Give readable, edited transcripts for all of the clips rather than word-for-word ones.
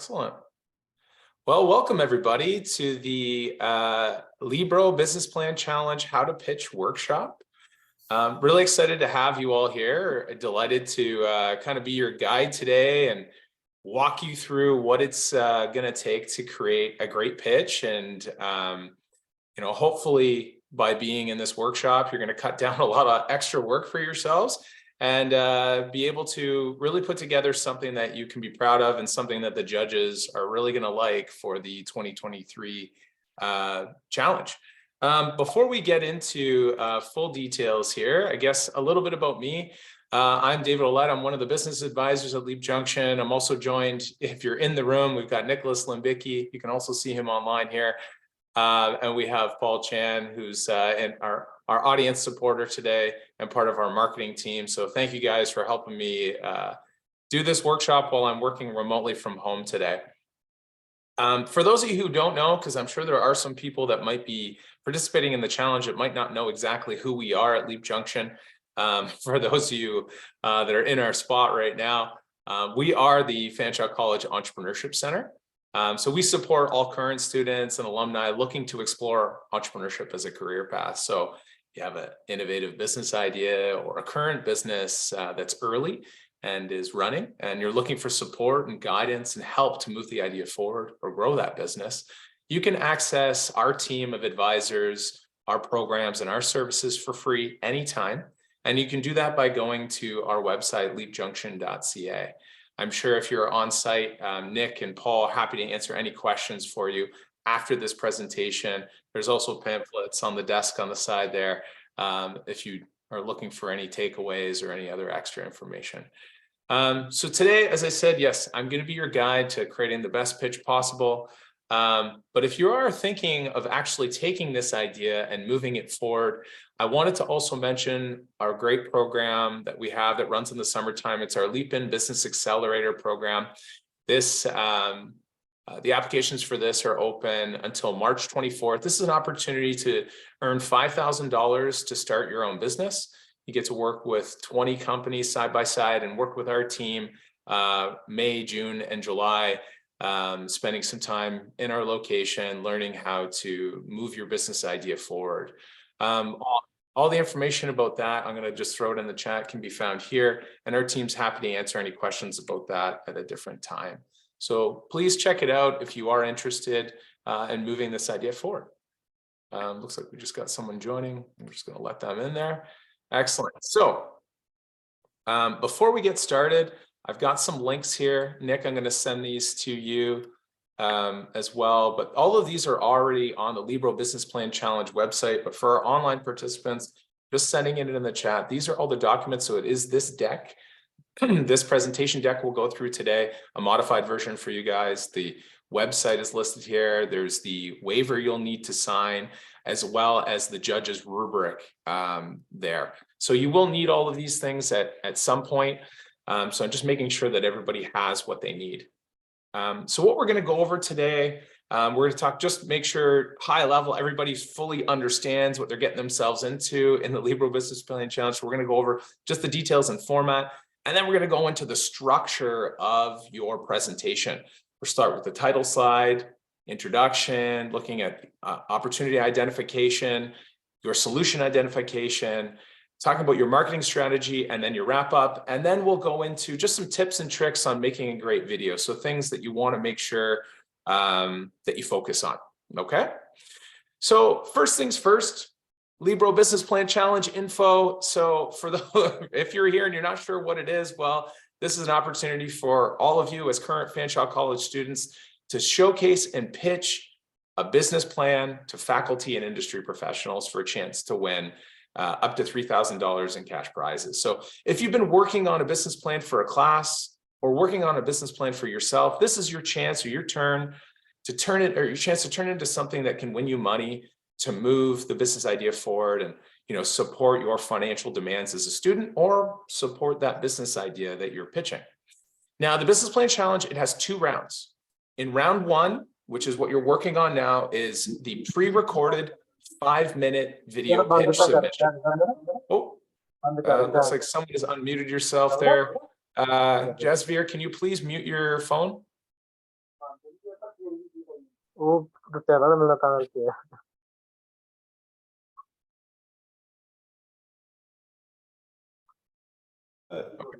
Excellent. Well, welcome everybody to the Libro Business Plan Challenge How to Pitch workshop. Really excited to have you all here. Delighted to kind of be your guide today and walk you through what it's going to take to create a great pitch. And, hopefully by being in this workshop, you're going to cut down a lot of extra work for yourselves and be able to really put together something that you can be proud of and something that the judges are really going to like for the 2023 challenge. Before we get into full details here, I guess a little bit about me. I'm David Ouellette. I'm one of the business advisors at Leap Junction. I'm also joined, if you're in the room, we've got Nicholas Limbicki. You can also see him online here. And we have Paul Chan, who's in our audience supporter today and part of our marketing team. So thank you guys for helping me do this workshop while I'm working remotely from home today. For those of you who don't know, because I'm sure there are some people that might be participating in the challenge that might not know exactly who we are at Leap Junction. For those of you that are in our spot right now, we are the Fanshawe College Entrepreneurship Center. So we support all current students and alumni looking to explore entrepreneurship as a career path. So you have an innovative business idea or a current business that's early and is running, and you're looking for support and guidance and help to move the idea forward or grow that business, you can access our team of advisors, our programs, and our services for free anytime. And you can do that by going to our website, leapjunction.ca. I'm sure if you're on site, Nick and Paul are happy to answer any questions for you after this presentation. There's also pamphlets on the desk on the side there if you are looking for any takeaways or any other extra information. So today, as I said, yes, I'm going to be your guide to creating the best pitch possible. But if you are thinking of actually taking this idea and moving it forward, I wanted to also mention our great program that we have that runs in the summertime. It's our Leap In Business Accelerator program. This, the applications for this are open until March 24th. This is an opportunity to earn $5,000 to start your own business. You get to work with 20 companies side by side and work with our team May, June, and July. Spending some time in our location, learning how to move your business idea forward. All the information about that, I'm going to just throw it in the chat, can be found here. And our team's happy to answer any questions about that at a different time. So please check it out if you are interested in moving this idea forward. Looks like we just got someone joining. I'm just going to let them in there. Excellent. So before we get started, I've got some links here. Nick, I'm going to send these to you as well. But all of these are already on the Libro Business Plan Challenge website. But for our online participants, just sending it in the chat. These are all the documents. So it is this deck. This presentation deck we'll go through today, a modified version for you guys. The website is listed here. There's the waiver you'll need to sign, as well as the judge's rubric there. So you will need all of these things at some point. So I'm just making sure that everybody has what they need. So what we're going to go over today, we're going to talk, just make sure high level, everybody fully understands what they're getting themselves into in the Libro Business Plan Challenge. So we're going to go over just the details and format, and then we're going to go into the structure of your presentation. We'll start with the title slide, introduction, looking at opportunity identification, your solution identification, talking about your marketing strategy, and then your wrap up. And then we'll go into just some tips and tricks on making a great video. So things that you want to make sure that you focus on. Okay. So first things first, Libro Business Plan Challenge info. So for if you're here and you're not sure what it is, well, this is an opportunity for all of you as current Fanshawe College students to showcase and pitch a business plan to faculty and industry professionals for a chance to win up to $3,000 in cash prizes. So if you've been working on a business plan for a class or working on a business plan for yourself, this is your chance or your turn to turn it, or your chance to turn it into something that can win you money to move the business idea forward and, support your financial demands as a student or support that business idea that you're pitching. Now, the business plan challenge, it has 2 rounds. In round 1, which is what you're working on now, is the pre-recorded 5-minute video pitch submission. Oh, looks like someone has unmuted yourself there. Jasveer, can you please mute your phone? वो ज्यादा मिलना था करके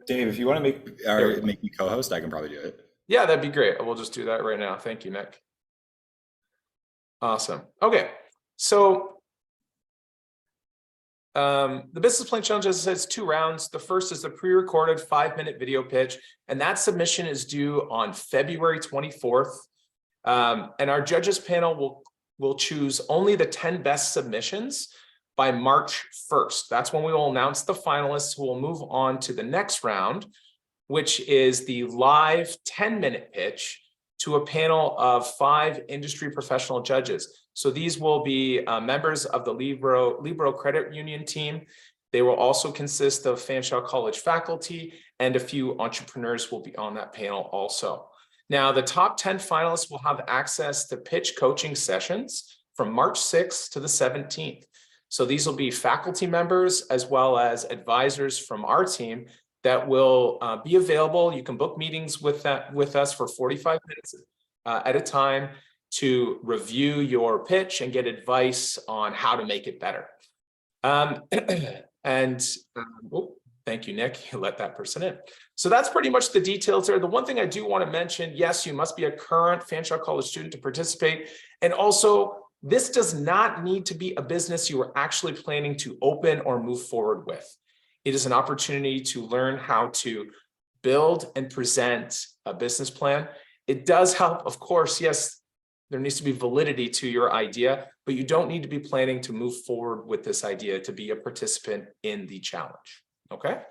Dave, if you want to make me co-host, I can probably do it. Yeah, that'd be great. We'll just do that right now. Thank you, Nick. Awesome. Okay, so the business plan challenge, as I said, is 2 rounds. The first is the pre-recorded 5-minute video pitch, and that submission is due on February 24th. And our judges panel will choose only the 10 best submissions by March 1st. That's when we will announce the finalists who will move on to the next round, which is the live 10-minute pitch to a panel of 5 industry professional judges. So these will be members of the Libro Credit Union team. They will also consist of Fanshawe College faculty, and a few entrepreneurs will be on that panel also. Now, the top 10 finalists will have access to pitch coaching sessions from March 6th to the 17th. So these will be faculty members as well as advisors from our team that will be available. You can book meetings with us for 45 minutes at a time to review your pitch and get advice on how to make it better. Thank you, Nick. You let that person in. So that's pretty much the details there. The one thing I do want to mention, yes, you must be a current Fanshawe College student to participate. And also, this does not need to be a business you are actually planning to open or move forward with. It is an opportunity to learn how to build and present a business plan. It does help, of course, yes, there needs to be validity to your idea, but you don't need to be planning to move forward with this idea to be a participant in the challenge, okay?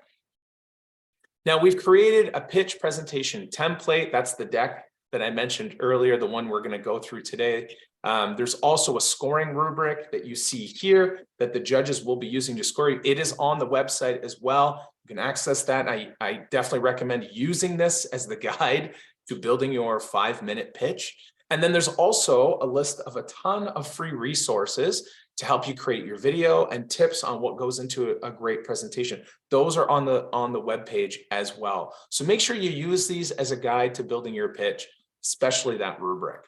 Now, we've created a pitch presentation template. That's the deck that I mentioned earlier, the one we're going to go through today. There's also a scoring rubric that you see here that the judges will be using to score you. It is on the website as well. You can access that. I definitely recommend using this as the guide to building your 5-minute pitch. And then there's also a list of a ton of free resources to help you create your video and tips on what goes into a great presentation. Those are on the webpage as well. So make sure you use these as a guide to building your pitch, especially that rubric.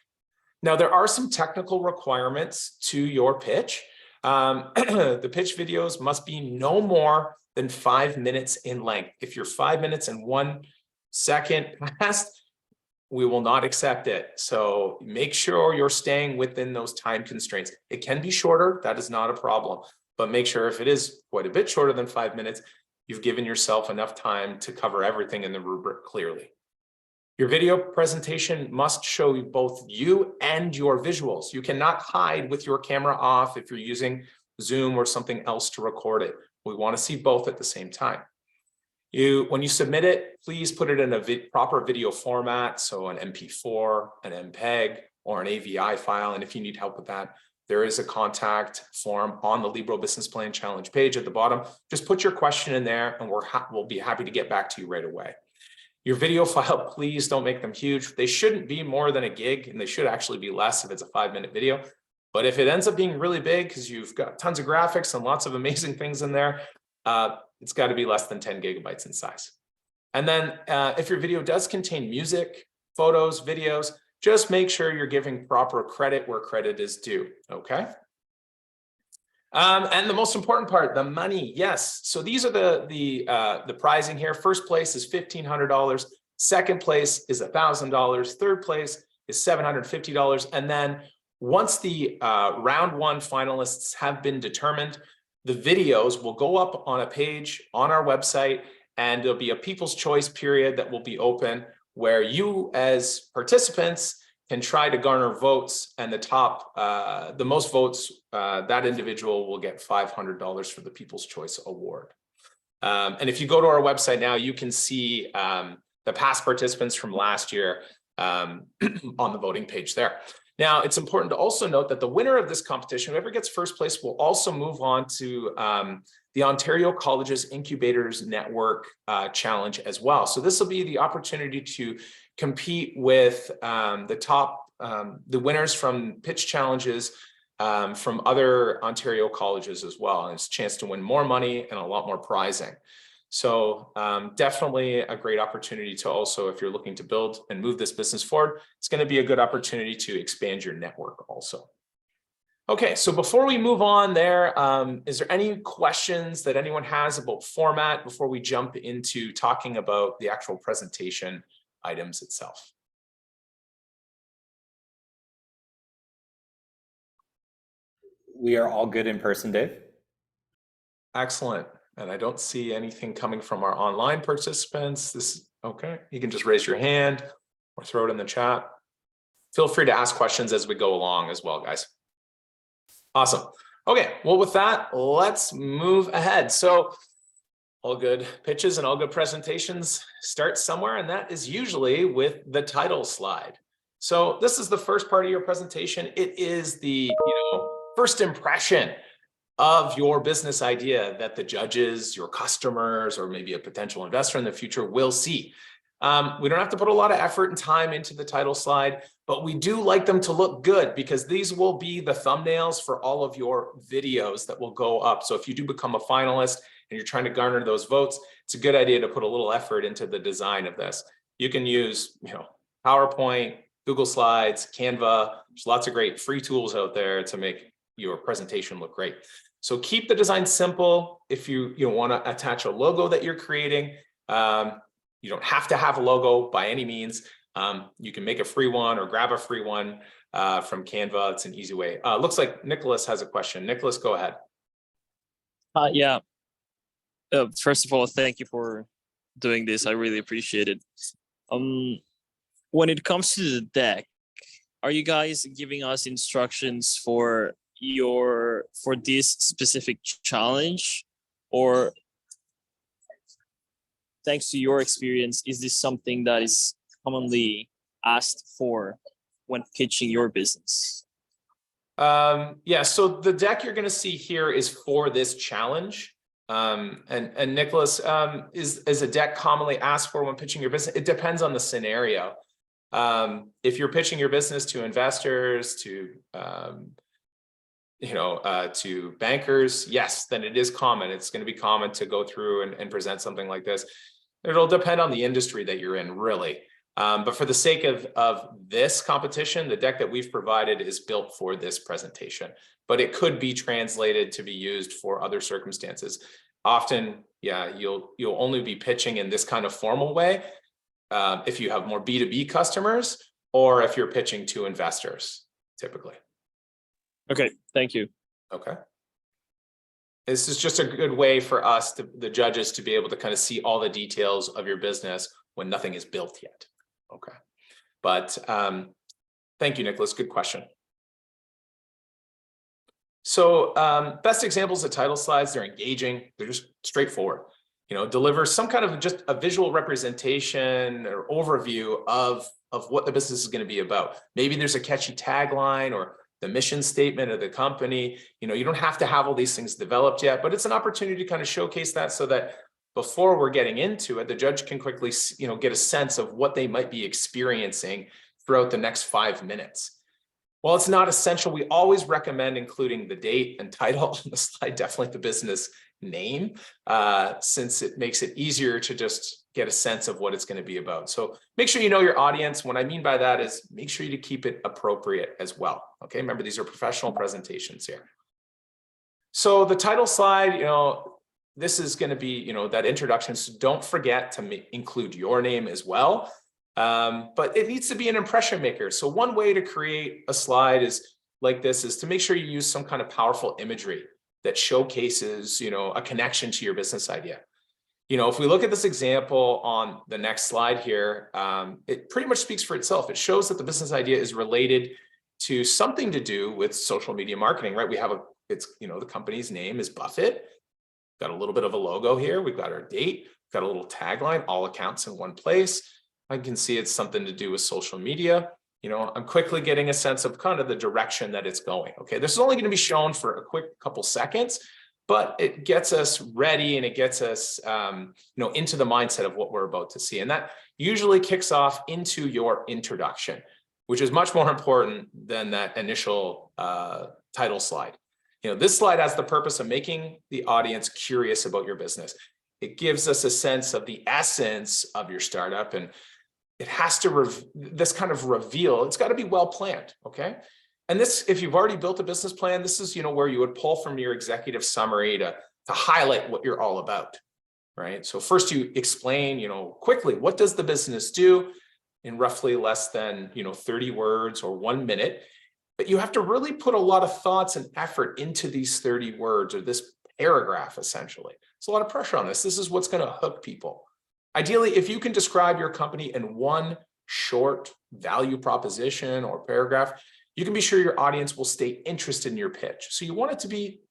Now, there are some technical requirements to your pitch. The pitch videos must be no more than 5 minutes in length. If you're 5 minutes and 1 second past, we will not accept it. So make sure you're staying within those time constraints. It can be shorter, that is not a problem, but make sure if it is quite a bit shorter than 5 minutes, you've given yourself enough time to cover everything in the rubric clearly. Your video presentation must show both you and your visuals. You cannot hide with your camera off if you're using Zoom or something else to record it. We want to see both at the same time. When you submit it, please put it in a proper video format, so an MP4, an MPEG, or an AVI file. And if you need help with that, there is a contact form on the Libro Business Plan Challenge page at the bottom. Just put your question in there and we'll be happy to get back to you right away. Your video file, please don't make them huge. They shouldn't be more than a gig, and they should actually be less if it's a 5-minute video. But if it ends up being really big because you've got tons of graphics and lots of amazing things in there, it's got to be less than 10 gigabytes in size. And then if your video does contain music, photos, videos, just make sure you're giving proper credit where credit is due, okay? And the most important part, the money, yes. So these are the pricing here. First place is $1,500. Second place is $1,000. Third place is $750. And then once the round 1 finalists have been determined, the videos will go up on a page on our website, and there'll be a People's Choice period that will be open where you as participants can try to garner votes, and the most votes, that individual will get $500 for the People's Choice Award. And if you go to our website now, you can see the past participants from last year on the voting page there. Now, it's important to also note that the winner of this competition, whoever gets first place, will also move on to the Ontario Colleges Incubators Network Challenge as well. So this will be the opportunity to compete with the winners from pitch challenges from other Ontario colleges as well. And it's a chance to win more money and a lot more prizing. So definitely a great opportunity to also, if you're looking to build and move this business forward, it's going to be a good opportunity to expand your network also. Okay, so before we move on there, is there any questions that anyone has about format before we jump into talking about the actual presentation items itself? We are all good in person, Dave. Excellent. And I don't see anything coming from our online participants. This okay. You can just raise your hand or throw it in the chat. Feel free to ask questions as we go along as well, guys. Awesome. Okay, well, with that, let's move ahead. So all good pitches and all good presentations start somewhere, and that is usually with the title slide. So this is the first part of your presentation. It is the first impression of your business idea that the judges, your customers, or maybe a potential investor in the future will see. We don't have to put a lot of effort and time into the title slide, but we do like them to look good because these will be the thumbnails for all of your videos that will go up. So if you do become a finalist and you're trying to garner those votes, it's a good idea to put a little effort into the design of this. You can use, PowerPoint, Google Slides, Canva. There's lots of great free tools out there to make your presentation look great. So keep the design simple. If you want to attach a logo that you're creating, you don't have to have a logo by any means. You can make a free one or grab a free one from Canva. It's an easy way. Looks like Nicholas has a question. Nicholas, go ahead. Yeah. First of all, thank you for doing this. I really appreciate it. When it comes to the deck, are you guys giving us instructions for this specific challenge, or thanks to your experience, is this something that is commonly asked for when pitching your business? Yeah, so the deck you're going to see here is for this challenge. And Nicholas, is a deck commonly asked for when pitching your business? It depends on the scenario. If you're pitching your business to investors, to bankers, yes, then it is common. It's going to be common to go through and present something like this. It'll depend on the industry that you're in, really. But for the sake of this competition, the deck that we've provided is built for this presentation, but it could be translated to be used for other circumstances. Often, yeah, you'll only be pitching in this kind of formal way if you have more B2B customers or if you're pitching to investors, typically. Okay, thank you. Okay. This is just a good way for us, the judges, to be able to kind of see all the details of your business when nothing is built yet. Okay. But thank you, Nicholas. Good question. So best examples of title slides, they're engaging. They're just straightforward. Deliver some kind of just a visual representation or overview of what the business is going to be about. Maybe there's a catchy tagline or the mission statement of the company. You don't have to have all these things developed yet, but it's an opportunity to kind of showcase that so that before we're getting into it, the judge can quickly, get a sense of what they might be experiencing throughout the next 5 minutes. While it's not essential, we always recommend including the date and title on the slide, definitely the business name, since it makes it easier to just get a sense of what it's going to be about. So make sure you know your audience. What I mean by that is make sure you keep it appropriate as well. Okay, remember, these are professional presentations here. So the title slide, this is going to be, that introduction. So don't forget to include your name as well. But it needs to be an impression maker. So one way to create a slide is to make sure you use some kind of powerful imagery that showcases, a connection to your business idea. If we look at this example on the next slide here, it pretty much speaks for itself. It shows that the business idea is related to something to do with social media marketing, right? We have the company's name is Buffett. Got a little bit of a logo here. We've got our date, got a little tagline, all accounts in one place. I can see it's something to do with social media. I'm quickly getting a sense of kind of the direction that it's going. Okay, this is only going to be shown for a quick couple seconds, but it gets us ready and it gets us, into the mindset of what we're about to see. And that usually kicks off into your introduction, which is much more important than that initial title slide. This slide has the purpose of making the audience curious about your business. it gives us a sense of the essence of your startup, and it has to, this kind of reveal, it's got to be well planned, okay? And this, if you've already built a business plan, this is, where you would pull from your executive summary to highlight what you're all about, right? So first you explain, quickly, what does the business do in roughly less than, 30 words or 1 minute. But you have to really put a lot of thoughts and effort into these 30 words or this paragraph, essentially. It's a lot of pressure on this. This is what's going to hook people. Ideally, if you can describe your company in one short value proposition or paragraph, you can be sure your audience will stay interested in your pitch. So you want it to be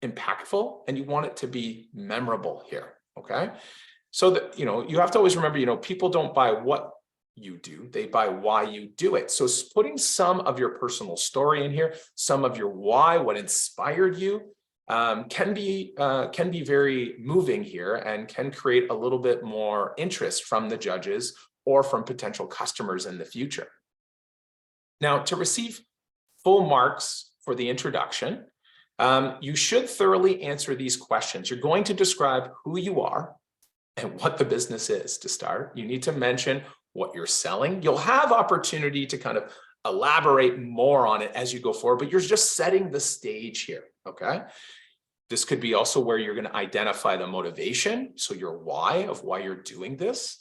impactful and you want it to be memorable here, okay? So that, you have to always remember, people don't buy what you do, they buy why you do it. So putting some of your personal story in here, some of your why, what inspired you, can be very moving here and can create a little bit more interest from the judges or from potential customers in the future. Now, to receive full marks for the introduction, you should thoroughly answer these questions. You're going to describe who you are and what the business is to start. You need to mention what you're selling. You'll have opportunity to kind of elaborate more on it as you go forward, but you're just setting the stage here, okay? This could be also where you're going to identify the motivation, so your why of why you're doing this.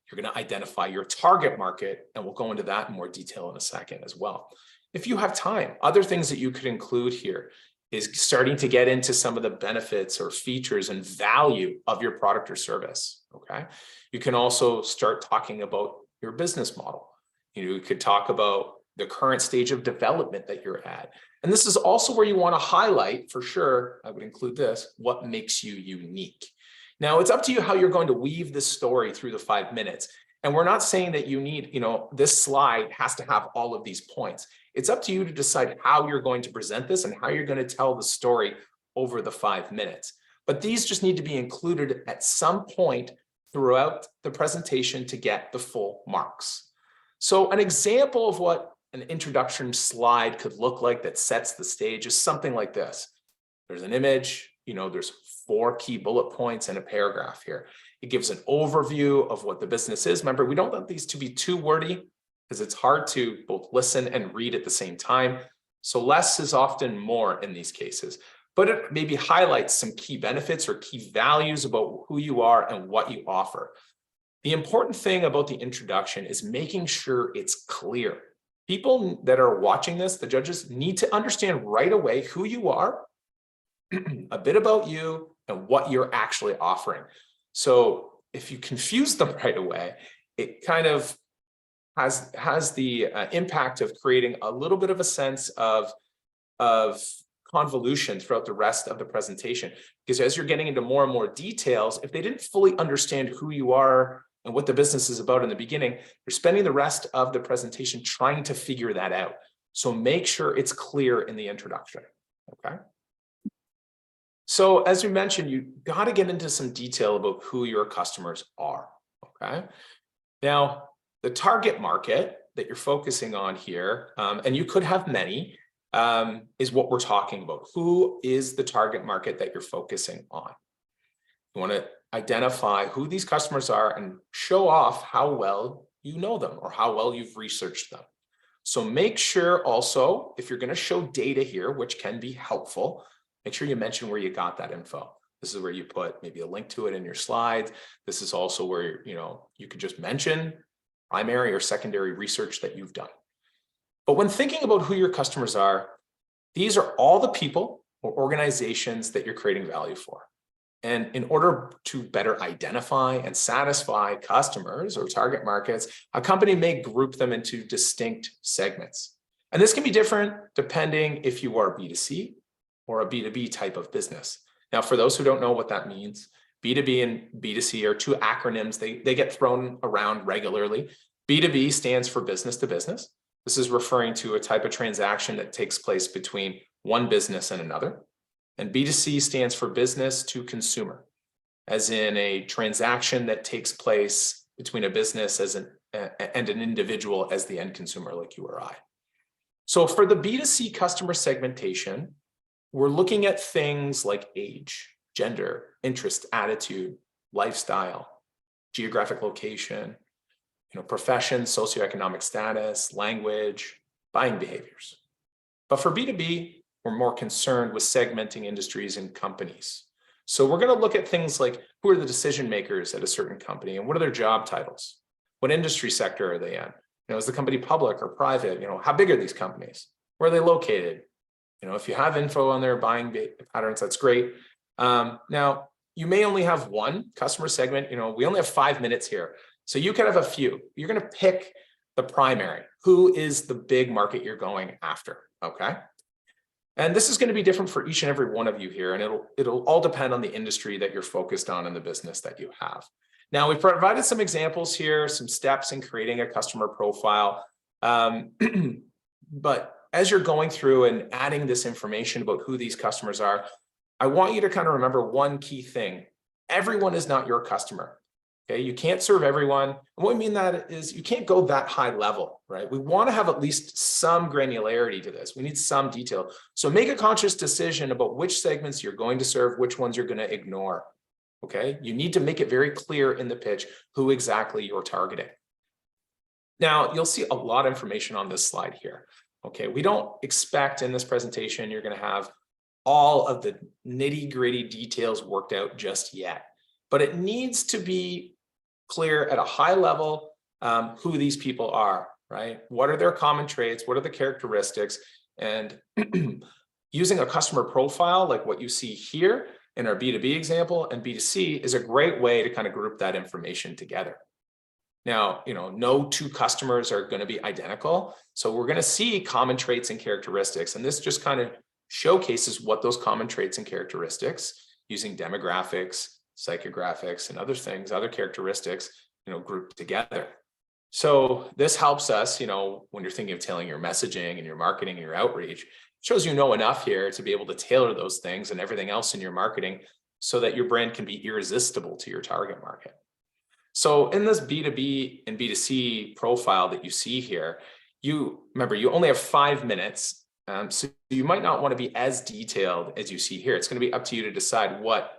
You're going to identify your target market, and we'll go into that in more detail in a second as well. If you have time, other things that you could include here is starting to get into some of the benefits or features and value of your product or service, okay? You can also start talking about your business model. You could talk about the current stage of development that you're at. And this is also where you want to highlight, for sure, I would include this, what makes you unique. Now, it's up to you how you're going to weave this story through the 5 minutes. And we're not saying that you need, this slide has to have all of these points. It's up to you to decide how you're going to present this and how you're going to tell the story over the 5 minutes. But these just need to be included at some point throughout the presentation to get the full marks. So an example of what an introduction slide could look like that sets the stage is something like this. There's an image, there's 4 key bullet points and a paragraph here. It gives an overview of what the business is. Remember, we don't want these to be too wordy because it's hard to both listen and read at the same time. So less is often more in these cases, but it maybe highlights some key benefits or key values about who you are and what you offer. The important thing about the introduction is making sure it's clear. People that are watching this, the judges, need to understand right away who you are, a bit about you, and what you're actually offering. So if you confuse them right away, it kind of has the impact of creating a little bit of a sense of convolution throughout the rest of the presentation. Because as you're getting into more and more details, if they didn't fully understand who you are and what the business is about in the beginning, you're spending the rest of the presentation trying to figure that out. So make sure it's clear in the introduction, okay? So as we mentioned, you got to get into some detail about who your customers are, okay? Now, the target market that you're focusing on here, and you could have many, is what we're talking about. Who is the target market that you're focusing on? You want to identify who these customers are and show off how well you know them or how well you've researched them. So make sure also, if you're going to show data here, which can be helpful, make sure you mention where you got that info. This is where you put maybe a link to it in your slides. This is also where, you could just mention primary or secondary research that you've done. But when thinking about who your customers are, these are all the people or organizations that you're creating value for. And in order to better identify and satisfy customers or target markets, a company may group them into distinct segments. And this can be different depending if you are B2C or a B2B type of business. Now, for those who don't know what that means, B2B and B2C are 2 acronyms. They get thrown around regularly. B2B stands for business to business. This is referring to a type of transaction that takes place between one business and another. And B2C stands for business to consumer, as in a transaction that takes place between a business and an individual as the end consumer, like you or I. So for the B2C customer segmentation, we're looking at things like age, gender, interest, attitude, lifestyle, geographic location, profession, socioeconomic status, language, buying behaviors. But for B2B, we're more concerned with segmenting industries and companies. So we're going to look at things like who are the decision makers at a certain company and what are their job titles? What industry sector are they in? Is the company public or private? How big are these companies? Where are they located? If you have info on their buying patterns, that's great. Now, you may only have one customer segment. We only have 5 minutes here. So you can have a few. You're going to pick the primary. Who is the big market you're going after? Okay. And this is going to be different for each and every one of you here. And it'll all depend on the industry that you're focused on in the business that you have. Now, we've provided some examples here, some steps in creating a customer profile. But as you're going through and adding this information about who these customers are, I want you to kind of remember one key thing. Everyone is not your customer. Okay, you can't serve everyone. And what we mean that is you can't go that high level, right? We want to have at least some granularity to this. We need some detail. So make a conscious decision about which segments you're going to serve, which ones you're going to ignore. Okay, you need to make it very clear in the pitch who exactly you're targeting. Now, you'll see a lot of information on this slide here. Okay, we don't expect in this presentation you're going to have all of the nitty-gritty details worked out just yet, but it needs to be clear at a high level who these people are, right? What are their common traits? What are the characteristics? And using a customer profile like what you see here in our B2B example and B2C is a great way to kind of group that information together. Now, no two customers are going to be identical. So we're going to see common traits and characteristics. And this just kind of showcases what those common traits and characteristics using demographics, psychographics, and other things, other characteristics, grouped together. So this helps us, when you're thinking of tailoring your messaging and your marketing and your outreach, shows enough here to be able to tailor those things and everything else in your marketing so that your brand can be irresistible to your target market. So in this B2B and B2C profile that you see here, remember, you only have 5 minutes. So you might not want to be as detailed as you see here. It's going to be up to you to decide what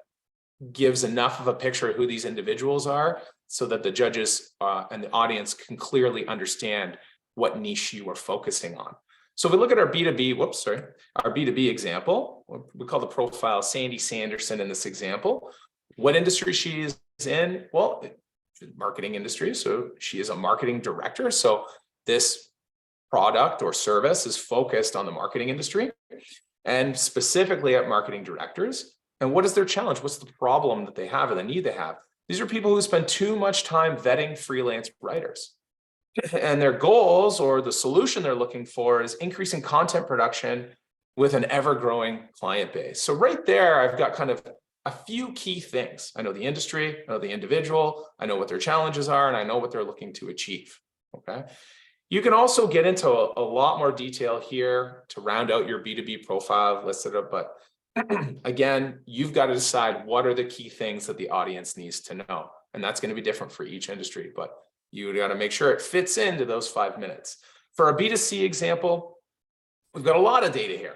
gives enough of a picture of who these individuals are so that the judges and the audience can clearly understand what niche you are focusing on. So if we look at our B2B example, we call the profile Sandy Sanderson in this example. What industry she is in? Well, marketing industry. So she is a marketing director. So this product or service is focused on the marketing industry and specifically at marketing directors. And what is their challenge? What's the problem that they have or the need they have? These are people who spend too much time vetting freelance writers. And their goals or the solution they're looking for is increasing content production with an ever-growing client base. So right there, I've got kind of a few key things. I know the industry, I know the individual, I know what their challenges are, and I know what they're looking to achieve, okay? You can also get into a lot more detail here to round out your B2B profile, listed up, but again, you've got to decide what are the key things that the audience needs to know. And that's going to be different for each industry, but you got to make sure it fits into those 5 minutes. For our B2C example, we've got a lot of data here,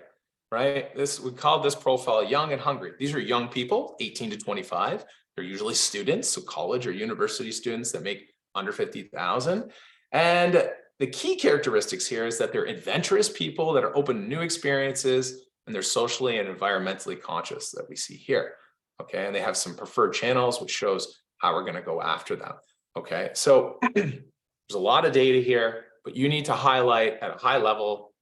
right? We call this profile young and hungry. These are young people, 18 to 25. They're usually students, so college or university students that make under 50,000. And the key characteristics here is that they're adventurous people that are open to new experiences, and they're socially and environmentally conscious that we see here, okay? And they have some preferred channels, which shows how we're gonna go after them, okay? So there's a lot of data here, but you need to highlight at a high level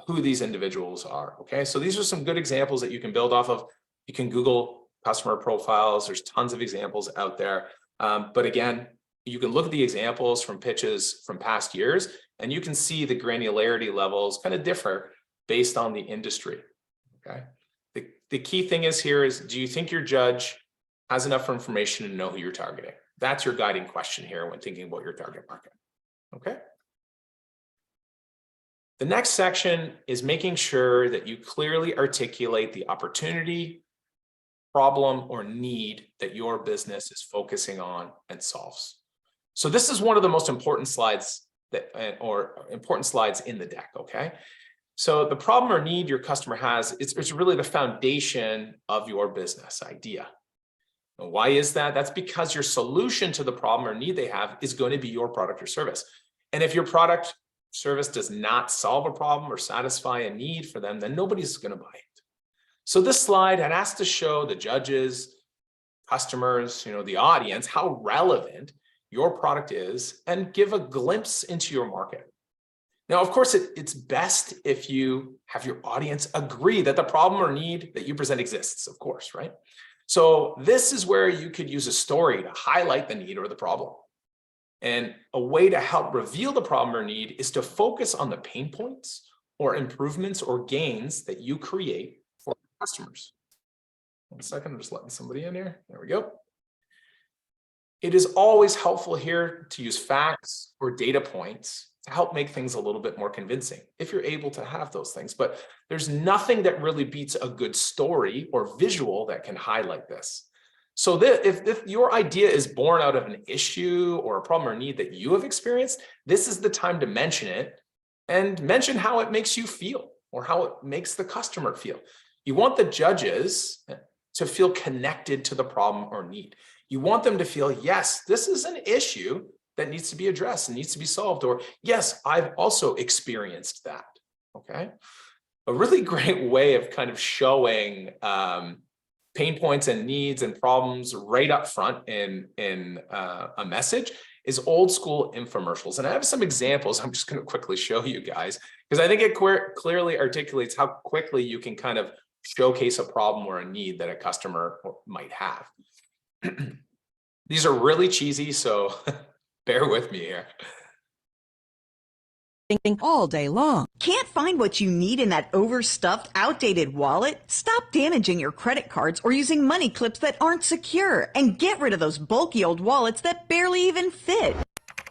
who these individuals are, okay? So these are some good examples that you can build off of. You can Google customer profiles. There's tons of examples out there. But again, you can look at the examples from pitches from past years, and you can see the granularity levels kind of differ based on the industry, okay? The key thing is here is, do you think your judge has enough information to know who you're targeting? That's your guiding question here when thinking about your target market, okay? The next section is making sure that you clearly articulate the opportunity, problem, or need that your business is focusing on and solves. So this is one of the most important slides important slides in the deck, okay? So the problem or need your customer has, it's really the foundation of your business idea. And why is that? That's because your solution to the problem or need they have is going to be your product or service. And if your product service does not solve a problem or satisfy a need for them, then nobody's going to buy it. So this slide had asked to show the judges, customers, the audience, how relevant your product is and give a glimpse into your market. Now, of course, it's best if you have your audience agree that the problem or need that you present exists, of course, right? So this is where you could use a story to highlight the need or the problem. And a way to help reveal the problem or need is to focus on the pain points or improvements or gains that you create for customers. 1 second, I'm just letting somebody in here. There we go. It is always helpful here to use facts or data points to help make things a little bit more convincing, if you're able to have those things. But there's nothing that really beats a good story or visual that can highlight this. So if your idea is born out of an issue or a problem or need that you have experienced, this is the time to mention it and mention how it makes you feel or how it makes the customer feel. You want the judges to feel connected to the problem or need. You want them to feel, yes, this is an issue that needs to be addressed and needs to be solved, or yes, I've also experienced that, okay? A really great way of kind of showing pain points and needs and problems right up front in a message is old school infomercials. And I have some examples I'm just going to quickly show you guys, because I think it clearly articulates how quickly you can kind of showcase a problem or a need that a customer might have. These are really cheesy, so bear with me here. All day long. Can't find what you need in that overstuffed, outdated wallet? Stop damaging your credit cards or using money clips that aren't secure, and get rid of those bulky old wallets that barely even fit.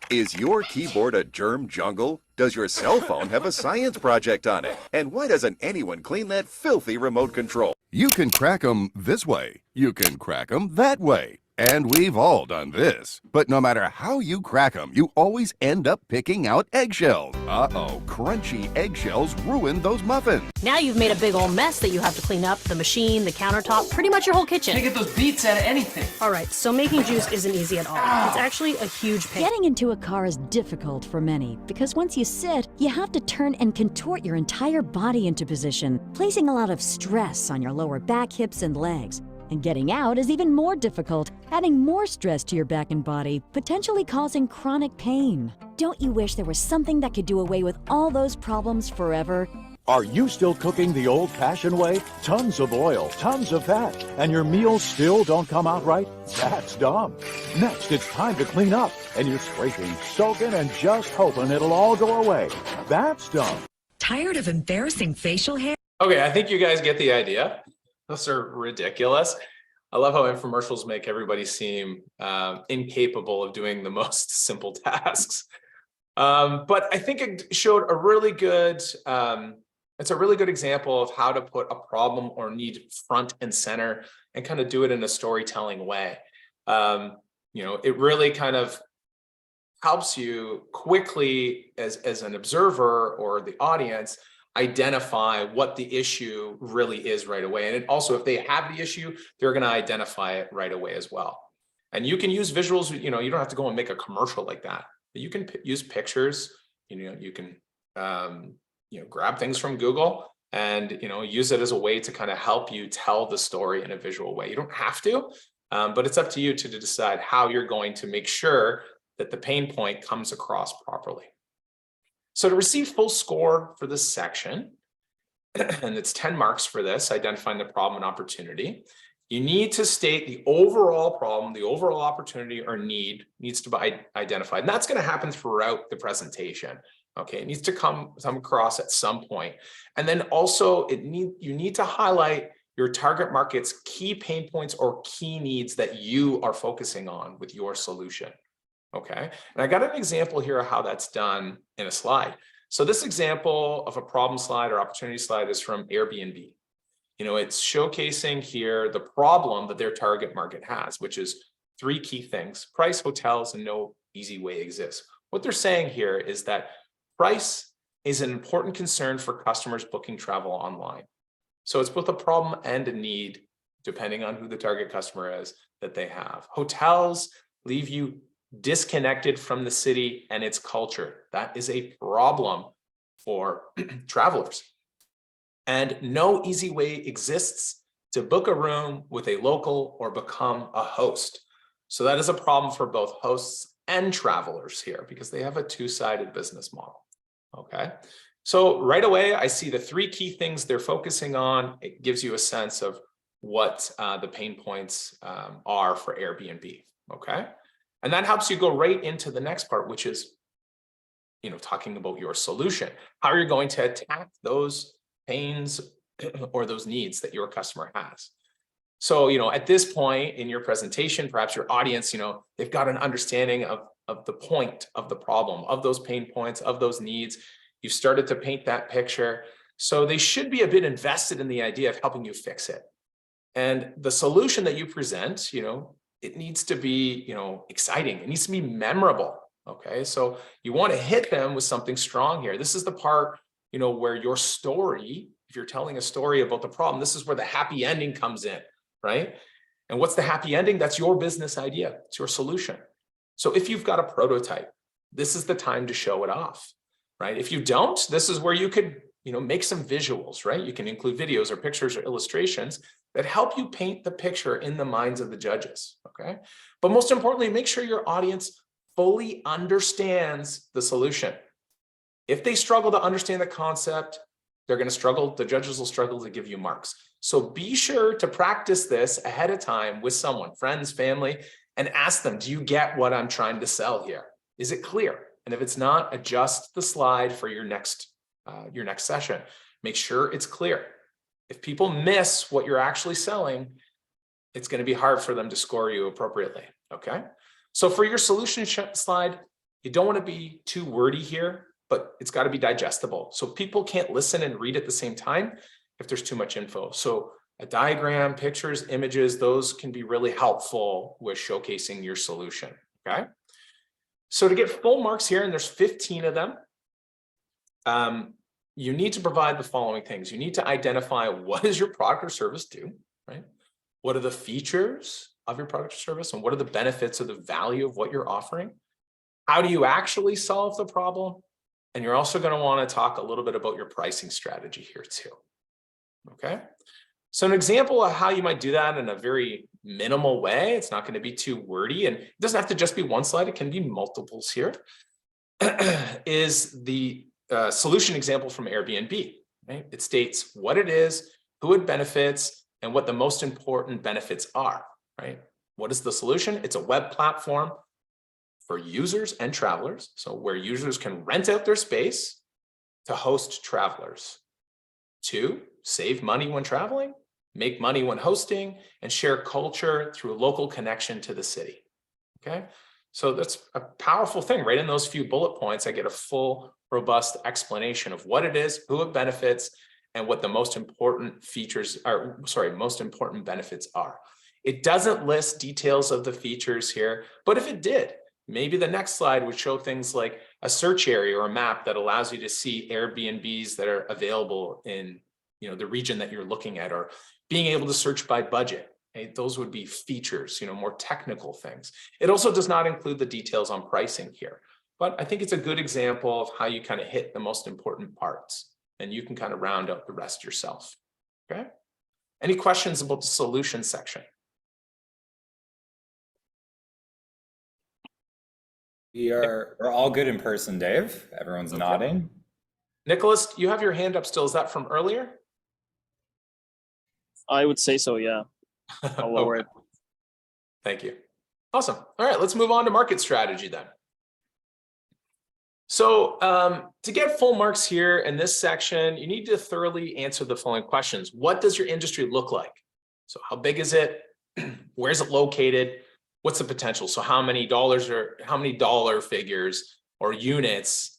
Is your keyboard a germ jungle? Does your cell phone have a science project on it? And why doesn't anyone clean that filthy remote control? You can crack 'em this way. You can crack 'em that way. And we've all done this. But no matter how you crack 'em, you always end up picking out eggshells. Uh-oh, crunchy eggshells ruin those muffins. Now you've made a big old mess that you have to clean up, the machine, the countertop, pretty much your whole kitchen. Can't get those beets out of anything. All right, so making juice isn't easy at all. It's actually a huge pain. Getting into a car is difficult for many because once you sit, you have to turn and contort your entire body into position, placing a lot of stress on your lower back, hips, and legs. And getting out is even more difficult, adding more stress to your back and body, potentially causing chronic pain. Don't you wish there was something that could do away with all those problems forever? Are you still cooking the old-fashioned way? Tons of oil, tons of fat, and your meals still don't come out right? That's dumb. Next, it's time to clean up, and you're scraping, soaking, and just hoping it'll all go away. That's dumb. Tired of embarrassing facial hair? Okay, I think you guys get the idea. Those are ridiculous. I love how infomercials make everybody seem incapable of doing the most simple tasks. But I think it showed a really good, it's a really good example of how to put a problem or need front and center and kind of do it in a storytelling way. It really kind of helps you quickly as an observer or the audience identify what the issue really is right away. And also, if they have the issue, they're going to identify it right away as well. And you can use visuals, you don't have to go and make a commercial like that, but you can use pictures, you can, grab things from Google and, use it as a way to kind of help you tell the story in a visual way. You don't have to, but it's up to you to decide how you're going to make sure that the pain point comes across properly. So to receive full score for this section, and it's 10 marks for this, identifying the problem and opportunity, you need to state the overall problem, the overall opportunity or need needs to be identified. And that's going to happen throughout the presentation. Okay, it needs to come across at some point. And then also you need to highlight your target market's key pain points or key needs that you are focusing on with your solution. Okay, and I got an example here of how that's done in a slide. So this example of a problem slide or opportunity slide is from Airbnb. It's showcasing here the problem that their target market has, which is 3 key things: price, hotels, and no easy way exists. What they're saying here is that price is an important concern for customers booking travel online. So it's both a problem and a need, depending on who the target customer is, that they have. Hotels leave you disconnected from the city and its culture. That is a problem for travelers. And no easy way exists to book a room with a local or become a host. So that is a problem for both hosts and travelers here because they have a two-sided business model. Okay. So right away, I see the three key things they're focusing on. It gives you a sense of what the pain points are for Airbnb. Okay. And that helps you go right into the next part, which is, talking about your solution. How are you going to attack those pains or those needs that your customer has? So, at this point in your presentation, perhaps your audience, they've got an understanding of the point of the problem, of those pain points, of those needs. You've started to paint that picture. So they should be a bit invested in the idea of helping you fix it. And the solution that you present, it needs to be, exciting. It needs to be memorable. Okay. So you want to hit them with something strong here. This is the part, where your story, if you're telling a story about the problem, this is where the happy ending comes in, right? And what's the happy ending? That's your business idea. It's your solution. So if you've got a prototype, this is the time to show it off, right? If you don't, this is where you could, make some visuals, right? You can include videos or pictures or illustrations that help you paint the picture in the minds of the judges, okay? But most importantly, make sure your audience fully understands the solution. If they struggle to understand the concept, they're going to struggle, the judges will struggle to give you marks. So be sure to practice this ahead of time with someone, friends, family, and ask them, do you get what I'm trying to sell here? Is it clear? And if it's not, adjust the slide for your next session. Make sure it's clear. If people miss what you're actually selling, it's going to be hard for them to score you appropriately, okay? So for your solution slide, you don't want to be too wordy here, but it's got to be digestible. So people can't listen and read at the same time if there's too much info. So a diagram, pictures, images, those can be really helpful with showcasing your solution, okay? So to get full marks here, and there's 15 of them, you need to provide the following things. You need to identify what does your product or service do, right? What are the features of your product or service, and what are the benefits or the value of what you're offering? How do you actually solve the problem? And you're also going to want to talk a little bit about your pricing strategy here too, okay? So an example of how you might do that in a very minimal way, it's not going to be too wordy, and it doesn't have to just be one slide, it can be multiples here, is the solution example from Airbnb, right? It states what it is, who it benefits, and what the most important benefits are, right? What is the solution? It's a web platform for users and travelers. So where users can rent out their space to host travelers. 2, save money when traveling, make money when hosting, and share culture through a local connection to the city, okay? So that's a powerful thing, right? In those few bullet points, I get a full, robust explanation of what it is, who it benefits, and what the most important features are, most important benefits are. It doesn't list details of the features here, but if it did, maybe the next slide would show things like a search area or a map that allows you to see Airbnbs that are available in, the region that you're looking at, or being able to search by budget. Okay? Those would be features, more technical things. It also does not include the details on pricing here, but I think it's a good example of how you kind of hit the most important parts, and you can kind of round out the rest yourself. Okay. Any questions about the solution section? We're all good in person, Dave. Everyone's nodding. Nicholas, you have your hand up still. Is that from earlier? I would say so, yeah. I'll lower it. Thank you. Awesome. All right, let's move on to market strategy then. So to get full marks here in this section, you need to thoroughly answer the following questions. What does your industry look like? So how big is it? Where is it located? What's the potential? So how many dollars or how many dollar figures or units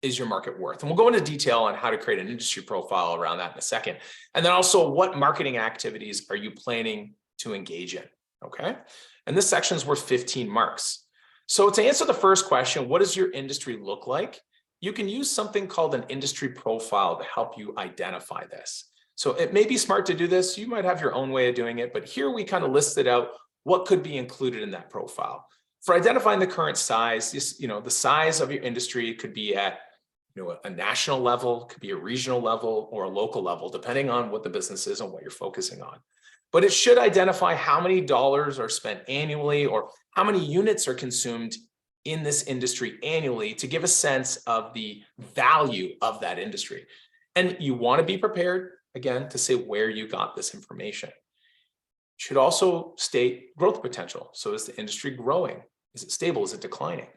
is your market worth? And we'll go into detail on how to create an industry profile around that in a second. And then also, what marketing activities are you planning to engage in? Okay. And this section is worth 15 marks. So to answer the first question, what does your industry look like? You can use something called an industry profile to help you identify this. So it may be smart to do this. You might have your own way of doing it, but here we kind of listed out what could be included in that profile. For identifying the current size, the size of your industry could be at a national level, could be a regional level, or a local level, depending on what the business is and what you're focusing on. But it should identify how many dollars are spent annually or how many units are consumed in this industry annually to give a sense of the value of that industry. And you want to be prepared, again, to say where you got this information. You should also state growth potential. So is the industry growing? Is it stable? Is it declining?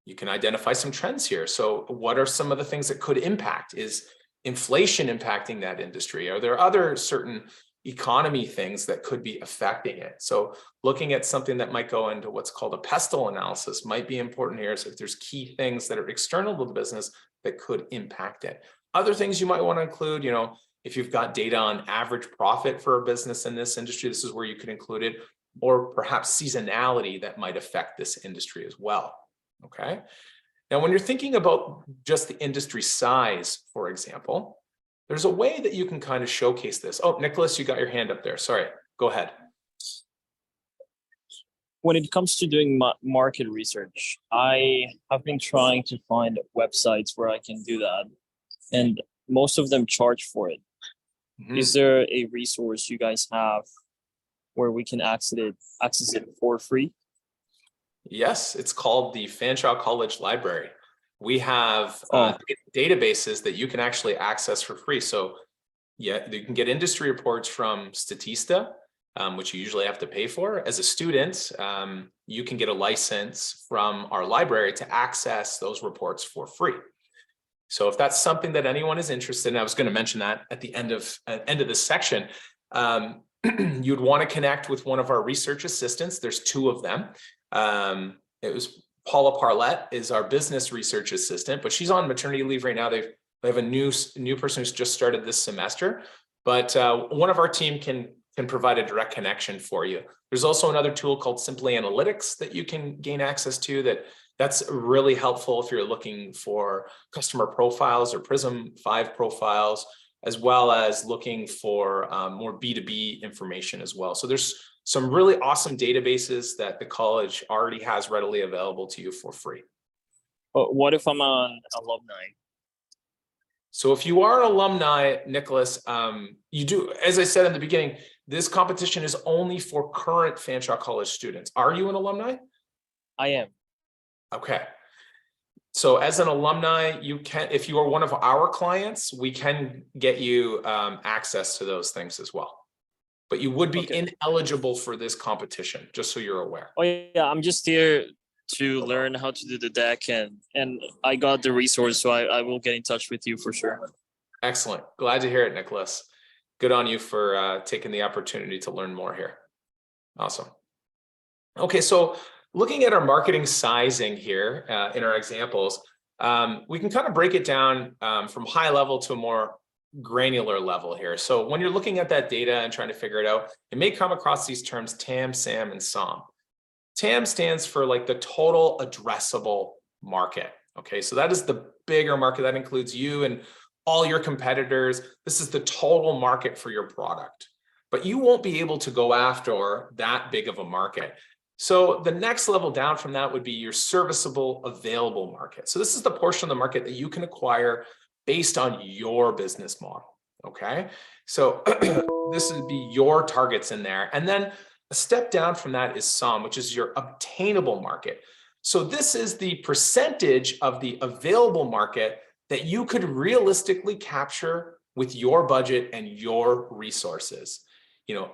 You can identify some trends here. So what are some of the things that could impact? Is inflation impacting that industry? Are there other certain economy things that could be affecting it? So looking at something that might go into what's called a pestle analysis might be important here. So if there's key things that are external to the business that could impact it. Other things you might want to include, if you've got data on average profit for a business in this industry, this is where you could include it, or perhaps seasonality that might affect this industry as well. Okay. Now, when you're thinking about just the industry size, for example, there's a way that you can kind of showcase this. Oh, Nicholas, you got your hand up there. Sorry, go ahead. When it comes to doing market research, I have been trying to find websites where I can do that, and most of them charge for it. Mm-hmm. Is there a resource you guys have where we can access it for free? Yes, it's called the Fanshawe College Library. We have databases that you can actually access for free. So yeah, you can get industry reports from Statista, which you usually have to pay for. As a student, you can get a license from our library to access those reports for free. So if that's something that anyone is interested in, I was going to mention that at the end of this section, you'd want to connect with one of our research assistants. There's two of them. It was Paula Parlett is our business research assistant, but she's on maternity leave right now. They have a new person who's just started this semester, but one of our team can provide a direct connection for you. There's also another tool called Simply Analytics that you can gain access to that's really helpful if you're looking for customer profiles or Prism 5 profiles, as well as looking for more B2B information as well. So there's some really awesome databases that the college already has readily available to you for free. What if I'm an alumni? So if you are an alumni, Nicholas, you do, as I said in the beginning, this competition is only for current Fanshawe College students. Are you an alumni? I am. Okay. So as an alumni, you can, if you are one of our clients, we can get you access to those things as well. But you would be ineligible for this competition, just so you're aware. Oh yeah, I'm just here to learn how to do the deck, and I got the resource, so I will get in touch with you for sure. Excellent. Glad to hear it, Nicholas. Good on you for taking the opportunity to learn more here. Awesome. Okay, so looking at our marketing sizing here in our examples, we can kind of break it down from high level to a more granular level here. So when you're looking at that data and trying to figure it out, it may come across these terms TAM, SAM, and SOM. TAM stands for like the total addressable market. Okay, so that is the bigger market that includes you and all your competitors. This is the total market for your product, but you won't be able to go after that big of a market. So the next level down from that would be your serviceable available market. So this is the portion of the market that you can acquire based on your business model. Okay, so this would be your targets in there. And then a step down from that is SOM, which is your obtainable market. So this is the percentage of the available market that you could realistically capture with your budget and your resources.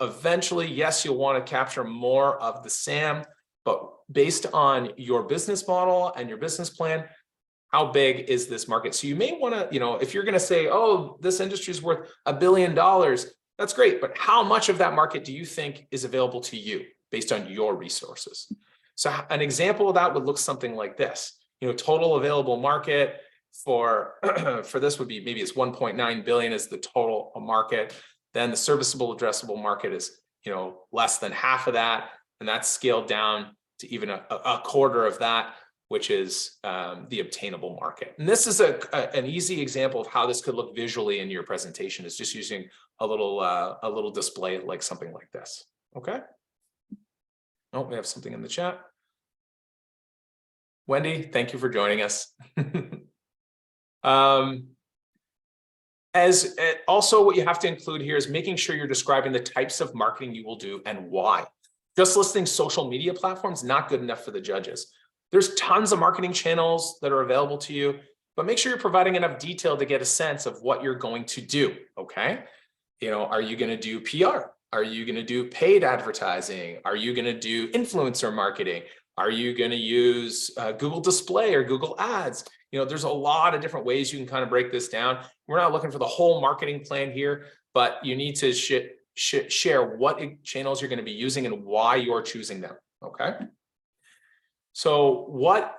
Eventually, yes, you'll want to capture more of the SAM, but based on your business model and your business plan, how big is this market? So you may want to, if you're going to say, oh, this industry is worth $1 billion, that's great. But how much of that market do you think is available to you based on your resources? So an example of that would look something like this. Total available market for this would be, maybe it's 1.9 billion is the total market. Then the serviceable addressable market is, less than half of that. And that's scaled down to even a quarter of that. which is the obtainable market. And this is an easy example of how this could look visually in your presentation, is just using a little display like something like this. Okay. Oh, we have something in the chat. Wendy, thank you for joining us. Also, what you have to include here is making sure you're describing the types of marketing you will do and why. Just listing social media platforms, not good enough for the judges. There's tons of marketing channels that are available to you, but make sure you're providing enough detail to get a sense of what you're going to do, okay? You know, are you going to do PR? Are you going to do paid advertising? Are you going to do influencer marketing? Are you going to use Google Display or Google Ads? You know, there's a lot of different ways you can kind of break this down. We're not looking for the whole marketing plan here, but you need to share what channels you're going to be using and why you're choosing them, okay? So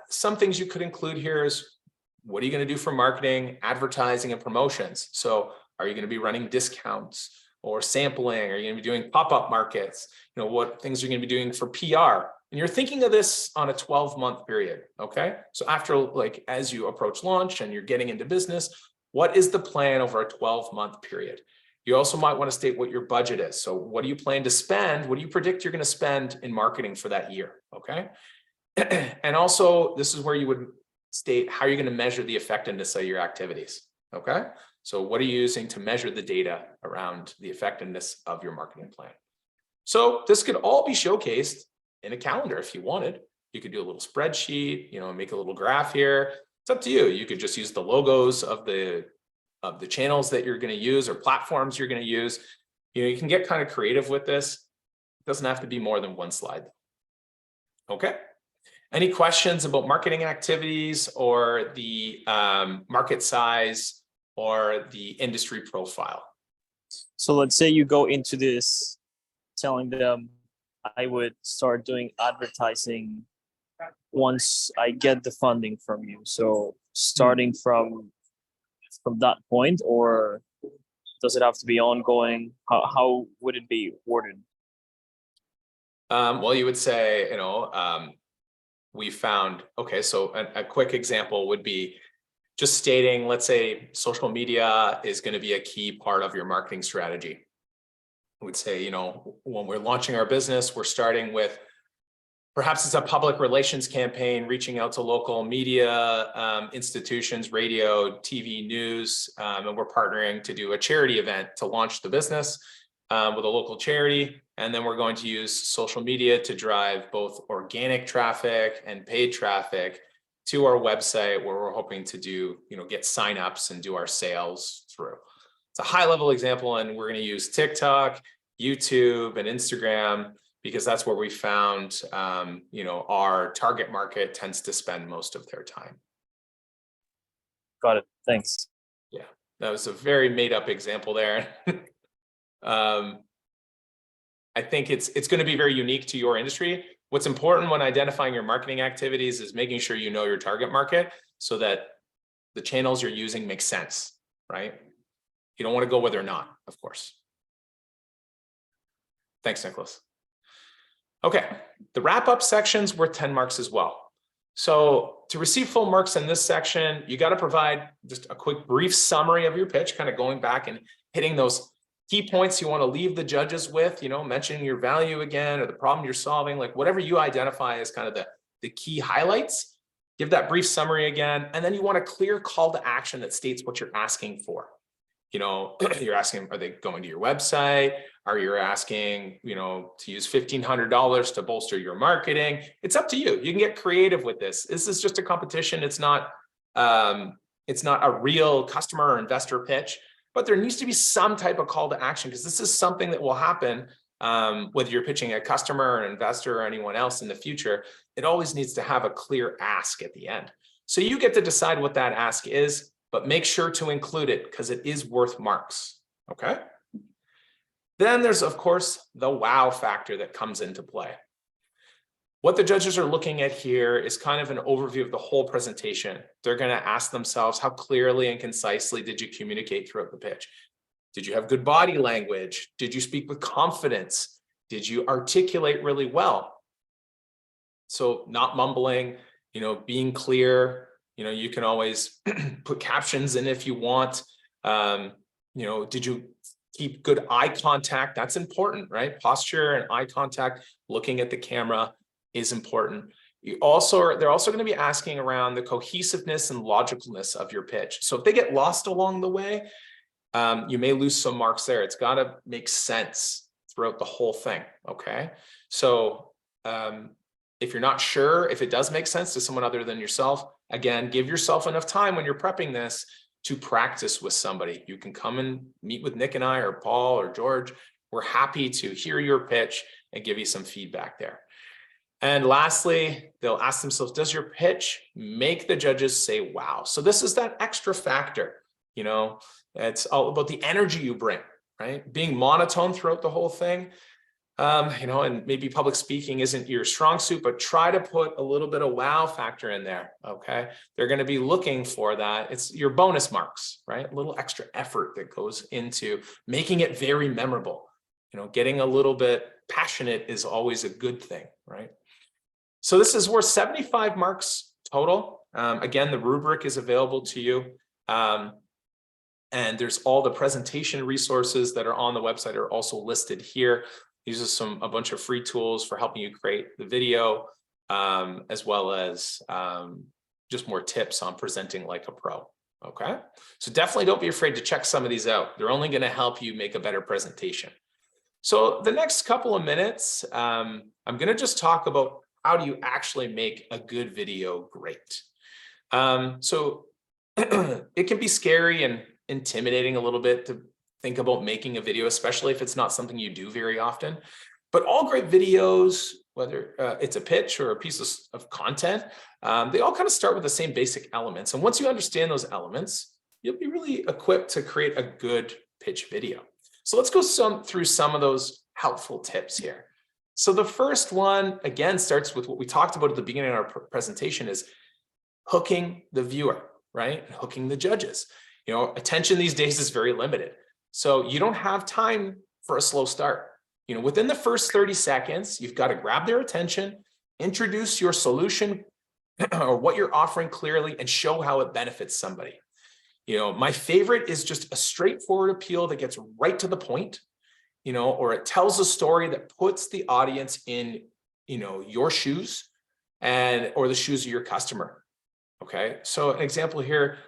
some things you could include here is, what are you going to do for marketing, advertising, and promotions? So are you going to be running discounts or sampling? Are you going to be doing pop-up markets? You know, what things are you going to be doing for PR? And you're thinking of this on a 12-month period, okay? So after, like, as you approach launch and you're getting into business, what is the plan over a 12-month period? You also might want to state what your budget is. So what do you plan to spend? What do you predict you're going to spend in marketing for that year, okay? And also, this is where you would state how you're going to measure the effectiveness of your activities, okay? So what are you using to measure the data around the effectiveness of your marketing plan? So this could all be showcased in a calendar if you wanted. You could do a little spreadsheet, you know, make a little graph here. It's up to you. You could just use the logos of the channels that you're going to use or platforms you're going to use. You know, you can get kind of creative with this. It doesn't have to be more than one slide. Okay. Any questions about marketing activities or the market size or the industry profile? So let's say you go into this telling them, I would start doing advertising once I get the funding from you. So starting from that point, or does it have to be ongoing? How would it be worded? Well, you would say, you know, we found, okay, so a quick example would be just stating, let's say social media is going to be a key part of your marketing strategy. I would say, you know, when we're launching our business, we're starting with, perhaps it's a public relations campaign, reaching out to local media institutions, radio, TV, news, and we're partnering to do a charity event to launch the business with a local charity. And then we're going to use social media to drive both organic traffic and paid traffic to our website, where we're hoping to do, you know, get signups and do our sales through. It's a high level example, and we're going to use TikTok, YouTube, and Instagram, because that's where we found, you know, our target market tends to spend most of their time. Got it. Thanks. Yeah, that was a very made up example there. I think it's going to be very unique to your industry. What's important when identifying your marketing activities is making sure you know your target market so that the channels you're using make sense, right? You don't want to go where they're not, of course. Thanks, Nicholas. Okay, the wrap-up section's worth 10 marks as well. So to receive full marks in this section, you got to provide just a quick brief summary of your pitch, kind of going back and hitting those key points you want to leave the judges with, you know, mentioning your value again, or the problem you're solving, like whatever you identify as kind of the key highlights. Give that brief summary again, and then you want a clear call to action that states what you're asking for. You know, you're asking, are they going to your website? Are you asking, you know, to use $1,500 to bolster your marketing? It's up to you. You can get creative with this. This is just a competition. It's not a real customer or investor pitch, but there needs to be some type of call to action, because this is something that will happen whether you're pitching a customer or an investor or anyone else in the future. It always needs to have a clear ask at the end. So you get to decide what that ask is, but make sure to include it because it is worth marks, okay? Then there's, of course, the wow factor that comes into play. What the judges are looking at here is kind of an overview of the whole presentation. They're going to ask themselves, how clearly and concisely did you communicate throughout the pitch? Did you have good body language? Did you speak with confidence? Did you articulate really well? So not mumbling, being clear. You can always put captions in if you want. Did you keep good eye contact? That's important, right? Posture and eye contact, looking at the camera is important. They're also going to be asking around the cohesiveness and logicalness of your pitch. So if they get lost along the way, you may lose some marks there. It's got to make sense throughout the whole thing. Okay. So if you're not sure if it does make sense to someone other than yourself, again, give yourself enough time when you're prepping this to practice with somebody. You can come and meet with Nick and I, or Paul or George. We're happy to hear your pitch and give you some feedback there. And lastly, they'll ask themselves, does your pitch make the judges say, wow? So this is that extra factor. It's all about the energy you bring, right? Being monotone throughout the whole thing. And maybe public speaking isn't your strong suit, but try to put a little bit of wow factor in there. Okay. They're going to be looking for that. It's your bonus marks, right? A little extra effort that goes into making it very memorable. Getting a little bit passionate is always a good thing, right? So this is worth 75 marks total. Again, the rubric is available to you. And there's all the presentation resources that are on the website are also listed here. These are a bunch of free tools for helping you create the video, as well as just more tips on presenting like a pro. Okay, so definitely don't be afraid to check some of these out. They're only going to help you make a better presentation. So the next couple of minutes, I'm going to just talk about how do you actually make a good video great. So it can be scary and intimidating a little bit to think about making a video, especially if it's not something you do very often. But all great videos, whether it's a pitch or a piece of content, they all kind of start with the same basic elements. And once you understand those elements, you'll be really equipped to create a good pitch video. So let's go through some of those helpful tips here. So the first one, again, starts with what we talked about at the beginning of our presentation, is hooking the viewer, right? And hooking the judges. Attention these days is very limited. So you don't have time for a slow start. Within the first 30 seconds, you've got to grab their attention, introduce your solution or what you're offering clearly, and show how it benefits somebody. My favorite is just a straightforward appeal that gets right to the point, or it tells a story that puts the audience in, your shoes or the shoes of your customer. Okay. So an example here,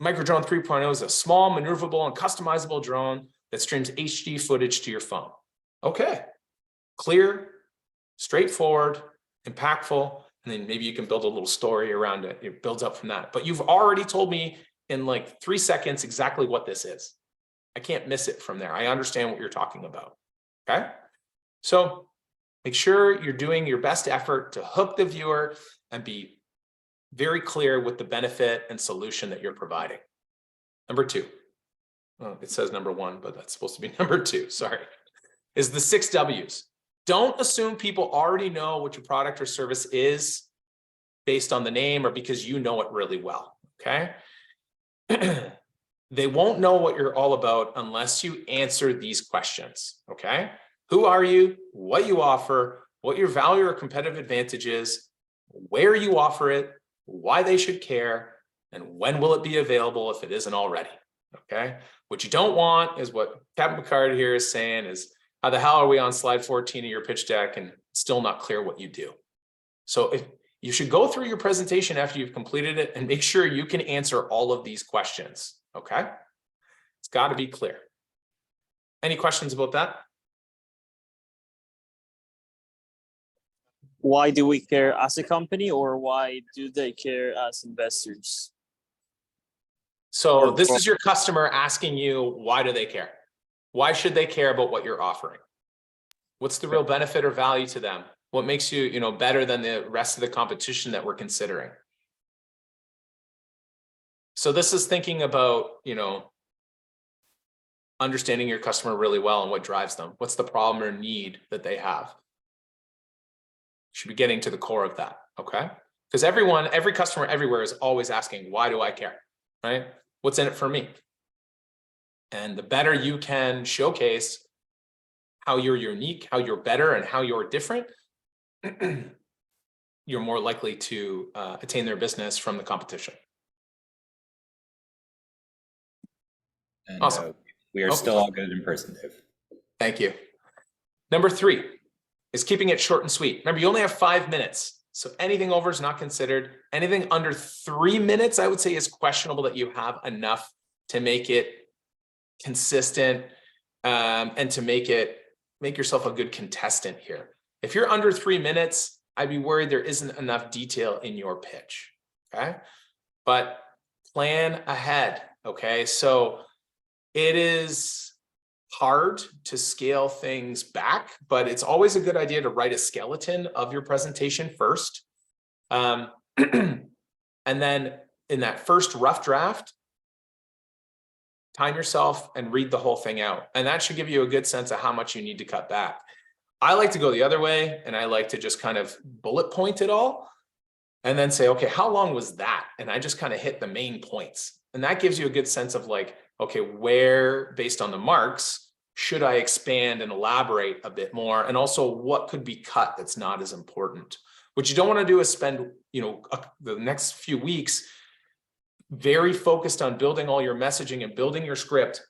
Microdrone 3.0 is a small, maneuverable, and customizable drone that streams HD footage to your phone. Okay, clear, straightforward, impactful, and then maybe you can build a little story around it. It builds up from that. But you've already told me in like 3 seconds exactly what this is. I can't miss it from there. I understand what you're talking about. Okay, so make sure you're doing your best effort to hook the viewer and be very clear with the benefit and solution that you're providing. Number 2, well, it says number 1, but that's supposed to be number 2, sorry, is the 6 W's. Don't assume people already know what your product or service is based on the name or because you know it really well, okay? They won't know what you're all about unless you answer these questions, okay? Who are you, what you offer, what your value or competitive advantage is, where you offer it, why they should care, and when will it be available if it isn't already, okay? What you don't want is what Captain Picard here is saying is, how the hell are we on slide 14 of your pitch deck and still not clear what you do? So if you should go through your presentation after you've completed it and make sure you can answer all of these questions, okay? It's got to be clear. Any questions about that? Why do we care as a company, or why do they care as investors? So this is your customer asking you, why do they care? Why should they care about what you're offering? What's the real benefit or value to them? What makes you, better than the rest of the competition that we're considering? So this is thinking about, understanding your customer really well and what drives them. What's the problem or need that they have? You should be getting to the core of that, okay? Because every customer everywhere is always asking, why do I care, right? What's in it for me? And the better you can showcase how you're unique, how you're better, and how you're different, you're more likely to attain their business from the competition. And, Awesome. we are still all good in person, Dave. Thank you. Number 3 is keeping it short and sweet. Remember, you only have 5 minutes. So anything over is not considered. Anything under 3 minutes, I would say, is questionable that you have enough to make it consistent and to make yourself a good contestant here. If you're under 3 minutes, I'd be worried there isn't enough detail in your pitch. Okay. But plan ahead. Okay. So it is hard to scale things back, but it's always a good idea to write a skeleton of your presentation first. And then in that first rough draft, time yourself and read the whole thing out. And that should give you a good sense of how much you need to cut back. I like to go the other way, and I like to just kind of bullet point it all and then say, okay, how long was that? And I just kind of hit the main points. And that gives you a good sense of like, okay, where, based on the marks, should I expand and elaborate a bit more? And also what could be cut that's not as important? What you don't want to do is spend, the next few weeks very focused on building all your messaging and building your script,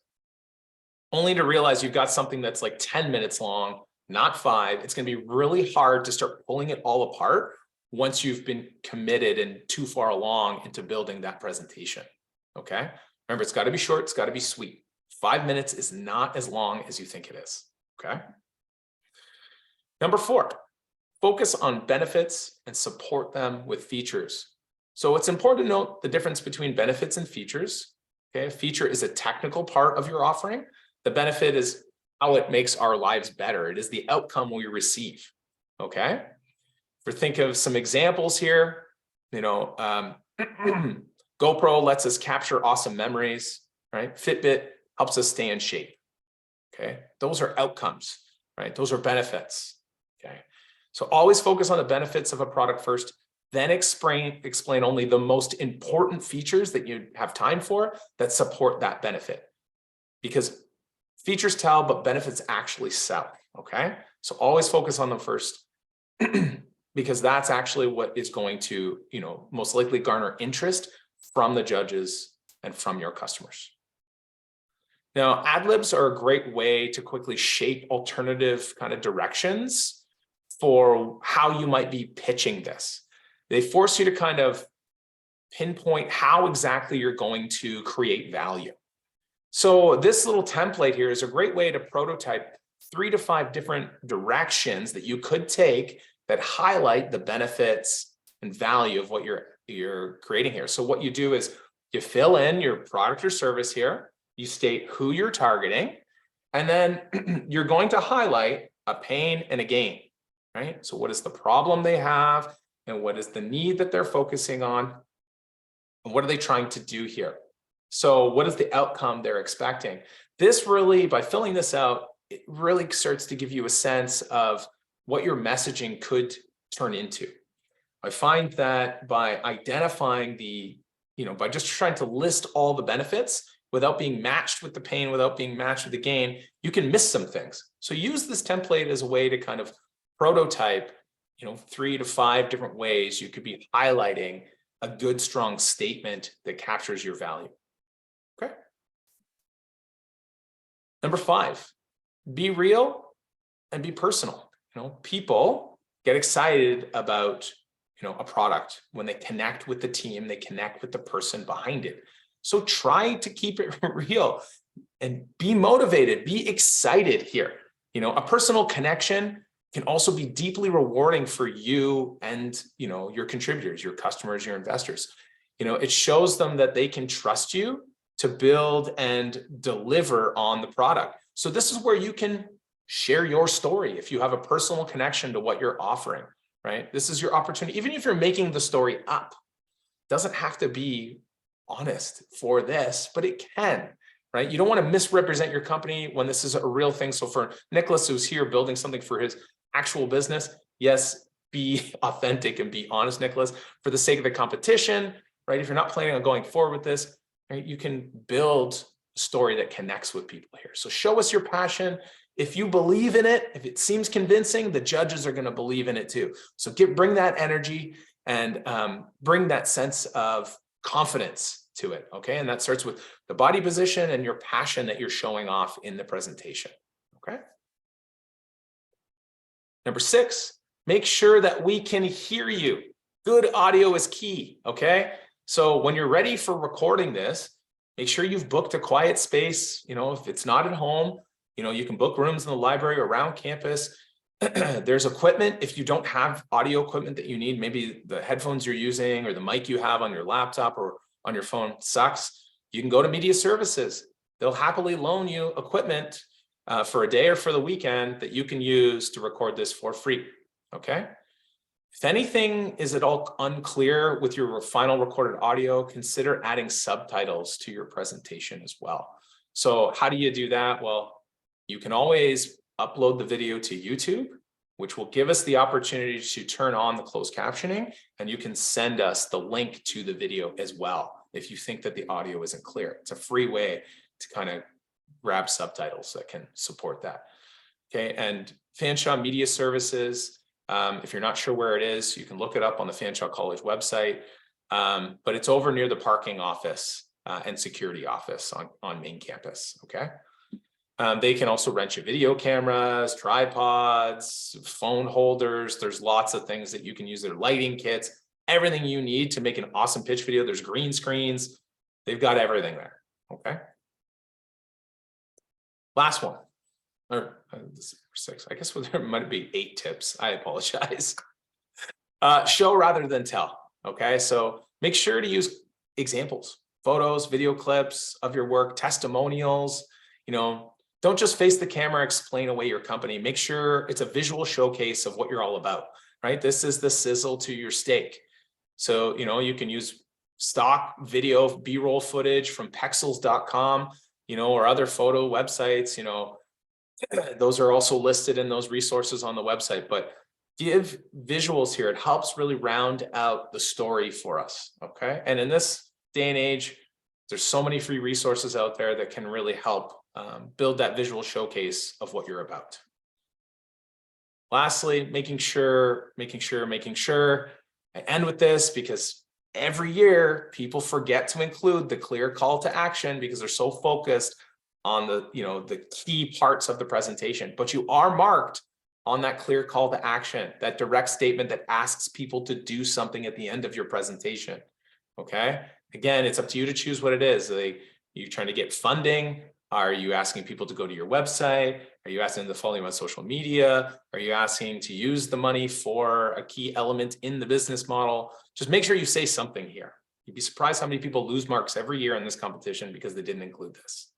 only to realize you've got something that's like 10 minutes long, not 5. It's going to be really hard to start pulling it all apart once you've been committed and too far along into building that presentation. Okay. Remember, it's got to be short. It's got to be sweet. 5 minutes is not as long as you think it is. Okay. Number 4, focus on benefits and support them with features. So it's important to note the difference between benefits and features. Okay. A feature is a technical part of your offering. The benefit is how it makes our lives better. It is the outcome we receive. Okay. Think of some examples here, GoPro lets us capture awesome memories, right? Fitbit helps us stay in shape. Okay. Those are outcomes, right? Those are benefits. Okay. So always focus on the benefits of a product first, then explain only the most important features that you have time for that support that benefit. Because features tell, but benefits actually sell. Okay. So always focus on them first because that's actually what is going to, most likely garner interest from the judges and from your customers. Now, ad libs are a great way to quickly shape alternative kind of directions for how you might be pitching this. They force you to kind of pinpoint how exactly you're going to create value. So this little template here is a great way to prototype 3 to 5 different directions that you could take that highlight the benefits and value of what you're creating here. So what you do is you fill in your product or service here, you state who you're targeting, and then you're going to highlight a pain and a gain, right? So what is the problem they have and what is the need that they're focusing on? And what are they trying to do here? So what is the outcome they're expecting? This really, by filling this out, it really starts to give you a sense of what your messaging could turn into. I find that by identifying by just trying to list all the benefits without being matched with the pain, without being matched with the gain, you can miss some things. So use this template as a way to kind of prototype, 3 to 5 different ways you could be highlighting a good, strong statement that captures your value. Okay. Number 5, be real and be personal. People get excited about, a product when they connect with the team, they connect with the person behind it. So try to keep it real and be motivated, be excited here. A personal connection can also be deeply rewarding for you and, your contributors, your customers, your investors. It shows them that they can trust you to build and deliver on the product. So this is where you can share your story if you have a personal connection to what you're offering, right? This is your opportunity. Even if you're making the story up, it doesn't have to be honest for this, but it can, right? You don't want to misrepresent your company when this is a real thing. So for Nicholas, who's here building something for his actual business, yes, be authentic and be honest, Nicholas, for the sake of the competition, right? If you're not planning on going forward with this, right, you can build story that connects with people here. So show us your passion. If you believe in it, if it seems convincing, the judges are going to believe in it too. So bring that energy and bring that sense of confidence to it. Okay. And that starts with the body position and your passion that you're showing off in the presentation. Okay. Number 6, make sure that we can hear you. Good audio is key. Okay. So when you're ready for recording this, make sure you've booked a quiet space. You know, if it's not at home, you know, you can book rooms in the library around campus. There's equipment. If you don't have audio equipment that you need, maybe the headphones you're using or the mic you have on your laptop or on your phone sucks, you can go to media services. They'll happily loan you equipment for a day or for the weekend that you can use to record this for free. Okay. If anything is at all unclear with your final recorded audio, consider adding subtitles to your presentation as well. So how do you do that? Well, you can always upload the video to YouTube, which will give us the opportunity to turn on the closed captioning, and you can send us the link to the video as well if you think that the audio isn't clear. It's a free way to kind of grab subtitles that can support that. Okay, and Fanshawe Media Services, if you're not sure where it is, you can look it up on the Fanshawe College website, but it's over near the parking office and security office on main campus, okay? They can also rent you video cameras, tripods, phone holders. There's lots of things that you can use. Their lighting kits, everything you need to make an awesome pitch video. There's green screens. They've got everything there, okay? Last one, or this is 6. I guess there might be 8 tips. I apologize. Show rather than tell, okay? So make sure to use examples, photos, video clips of your work, testimonials, you know. Don't just face the camera, explain away your company. Make sure it's a visual showcase of what you're all about, right? This is the sizzle to your steak. So, you know, you can use stock video, B-roll footage from pexels.com, you know, or other photo websites, you know, those are also listed in those resources on the website, but give visuals here. It helps really round out the story for us, okay? And in this day and age, there's so many free resources out there that can really help build that visual showcase of what you're about. Lastly, making sure. I end with this because every year people forget to include the clear call to action because they're so focused on the, you know, the key parts of the presentation, but you are marked on that clear call to action, that direct statement that asks people to do something at the end of your presentation. Okay. Again, it's up to you to choose what it is. You're trying to get funding. Are you asking people to go to your website? Are you asking them to follow you on social media? Are you asking to use the money for a key element in the business model? Just make sure you say something here. You'd be surprised how many people lose marks every year in this competition because they didn't include this.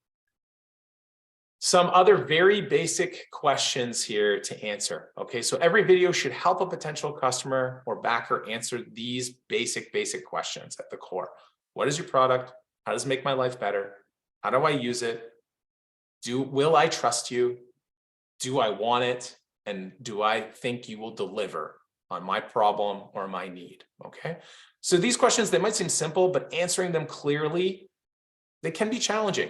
Some other very basic questions here to answer. Okay, so every video should help a potential customer or backer answer these basic questions at the core. What is your product? How does it make my life better? How do I use it? Will I trust you? Do I want it? And do I think you will deliver on my problem or my need? Okay. So these questions, they might seem simple, but answering them clearly, they can be challenging.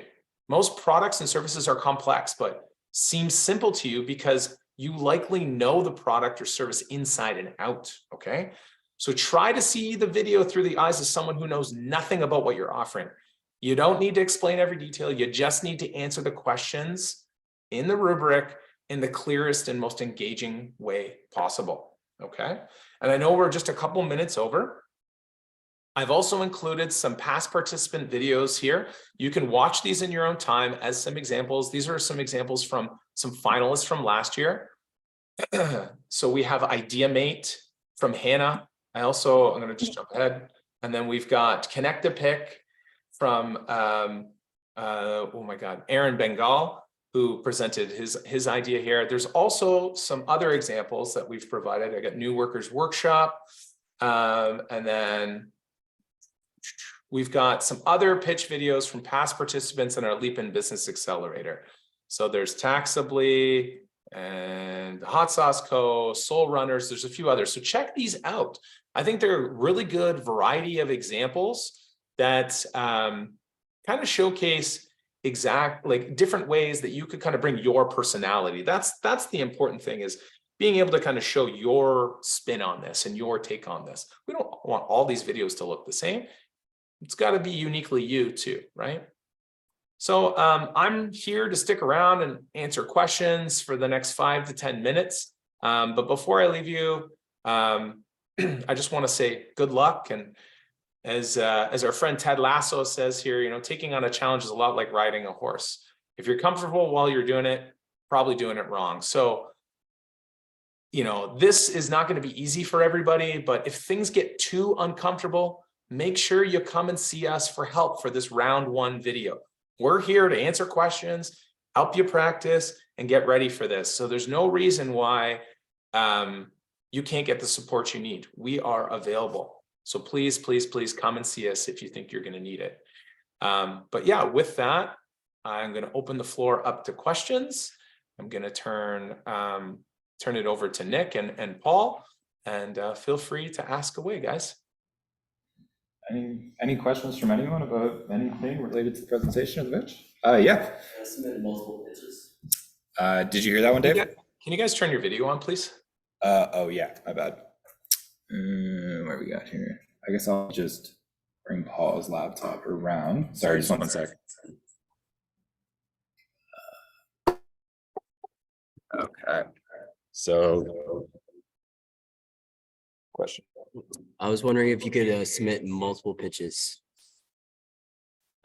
Most products and services are complex, but seem simple to you because you likely know the product or service inside and out. Okay. So try to see the video through the eyes of someone who knows nothing about what you're offering. You don't need to explain every detail. You just need to answer the questions in the rubric in the clearest and most engaging way possible, okay? And I know we're just a couple minutes over. I've also included some past participant videos here. You can watch these in your own time as some examples. These are some examples from some finalists from last year. So we have IdeaMate from Hannah. I'm gonna just jump ahead. And then we've got Connect a Pick from, oh my God, Aaron Bengal, who presented his idea here. There's also some other examples that we've provided. I got New Workers Workshop, and then we've got some other pitch videos from past participants in our Leap in Business Accelerator. So there's Taxably and the Hot Sauce Co., Soul Runners, there's a few others. So check these out. I think they're a really good variety of examples that kind of showcase exact, like different ways that you could kind of bring your personality. That's the important thing, is being able to kind of show your spin on this and your take on this. We don't want all these videos to look the same. It's got to be uniquely you too, right? So I'm here to stick around and answer questions for the next 5 to 10 minutes. But before I leave you, I just want to say good luck. And as our friend Ted Lasso says here, you know, taking on a challenge is a lot like riding a horse. If you're comfortable while you're doing it, probably doing it wrong. So, you know, this is not going to be easy for everybody, but if things get too uncomfortable, make sure you come and see us for help for this round 1 video. We're here to answer questions, help you practice, and get ready for this. So there's no reason why you can't get the support you need. We are available. So please, please, please come and see us if you think you're going to need it. But yeah, with that, I'm going to open the floor up to questions. I'm going to turn it over to Nick and Paul, and feel free to ask away, guys. Any questions from anyone about anything related to the presentation of the pitch? Yeah. I submitted multiple pitches. Did you hear that one, Dave? Can you guys turn your video on, please? Oh yeah, my bad. What we got here? I guess I'll just bring Paul's laptop around. Sorry, just 1 sec. Okay. So, question. I was wondering if you could submit multiple pitches.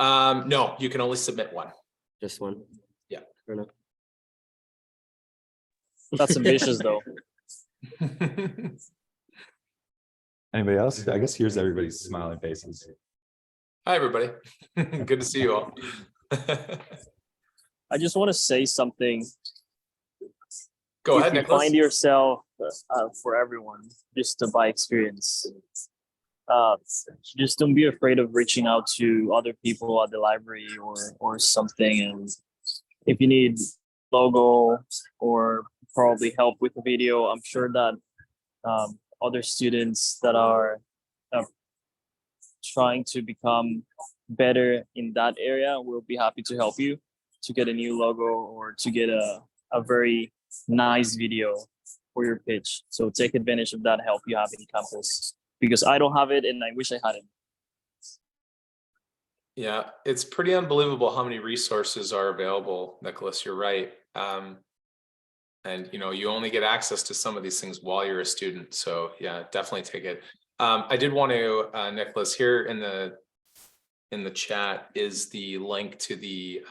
No, you can only submit one. Just one? Yeah. Fair enough. That's ambitious though. Anybody else? I guess here's everybody's smiling faces. Hi, everybody. Good to see you all. I just want to say something. Go ahead, if you Nicholas. find yourself for everyone, just by experience. Just don't be afraid of reaching out to other people at the library or something. And if you need logo or probably help with the video, I'm sure that other students that are trying to become better in that area will be happy to help you to get a new logo or to get a very nice video for your pitch. So take advantage of that help you have in campus, because I don't have it and I wish I had it. Yeah, it's pretty unbelievable how many resources are available, Nicholas. You're right. And you know, you only get access to some of these things while you're a student. So yeah, definitely take it. I did want to, Nicholas, here in the chat is the link to the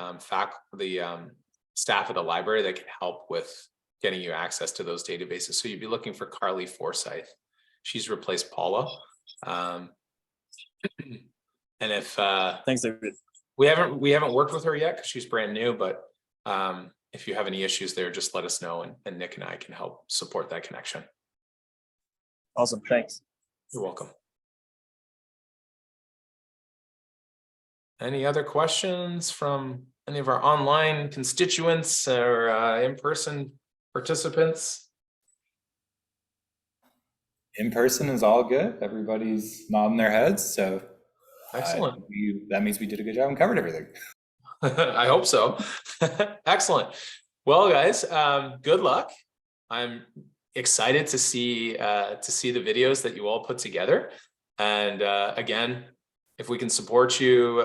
staff at the library that can help with getting you access to those databases. So you'd be looking for Carly Forsyth. She's replaced Paula. And if thanks, David. we haven't worked with her yet because she's brand new, but if you have any issues there, just let us know, and Nick and I can help support that connection. Awesome, thanks. You're welcome. Any other questions from any of our online constituents or in-person participants? In person is all good. Everybody's nodding their heads. So excellent. That means we did a good job and covered everything. I hope so. Excellent. Well, guys, good luck. I'm excited to see the videos that you all put together. And again, if we can support you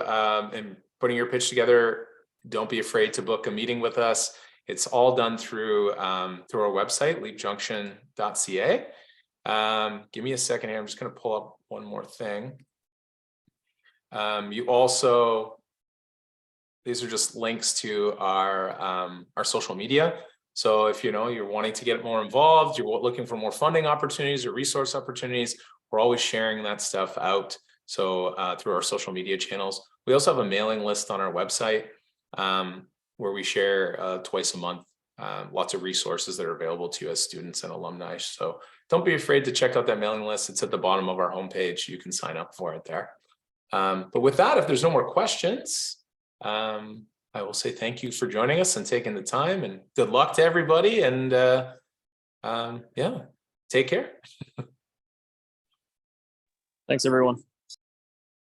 in putting your pitch together, don't be afraid to book a meeting with us. It's all done through our website, leapjunction.ca. Give me a second here. I'm just going to pull up one more thing. You also, these are just links to our social media. So if you're wanting to get more involved, you're looking for more funding opportunities or resource opportunities, we're always sharing that stuff out. So through our social media channels. We also have a mailing list on our website where we share twice a month lots of resources that are available to you as students and alumni. So don't be afraid to check out that mailing list. It's at the bottom of our homepage. You can sign up for it there. But with that, if there's no more questions, I will say thank you for joining us and taking the time, and good luck to everybody. And yeah, take care. Thanks, everyone.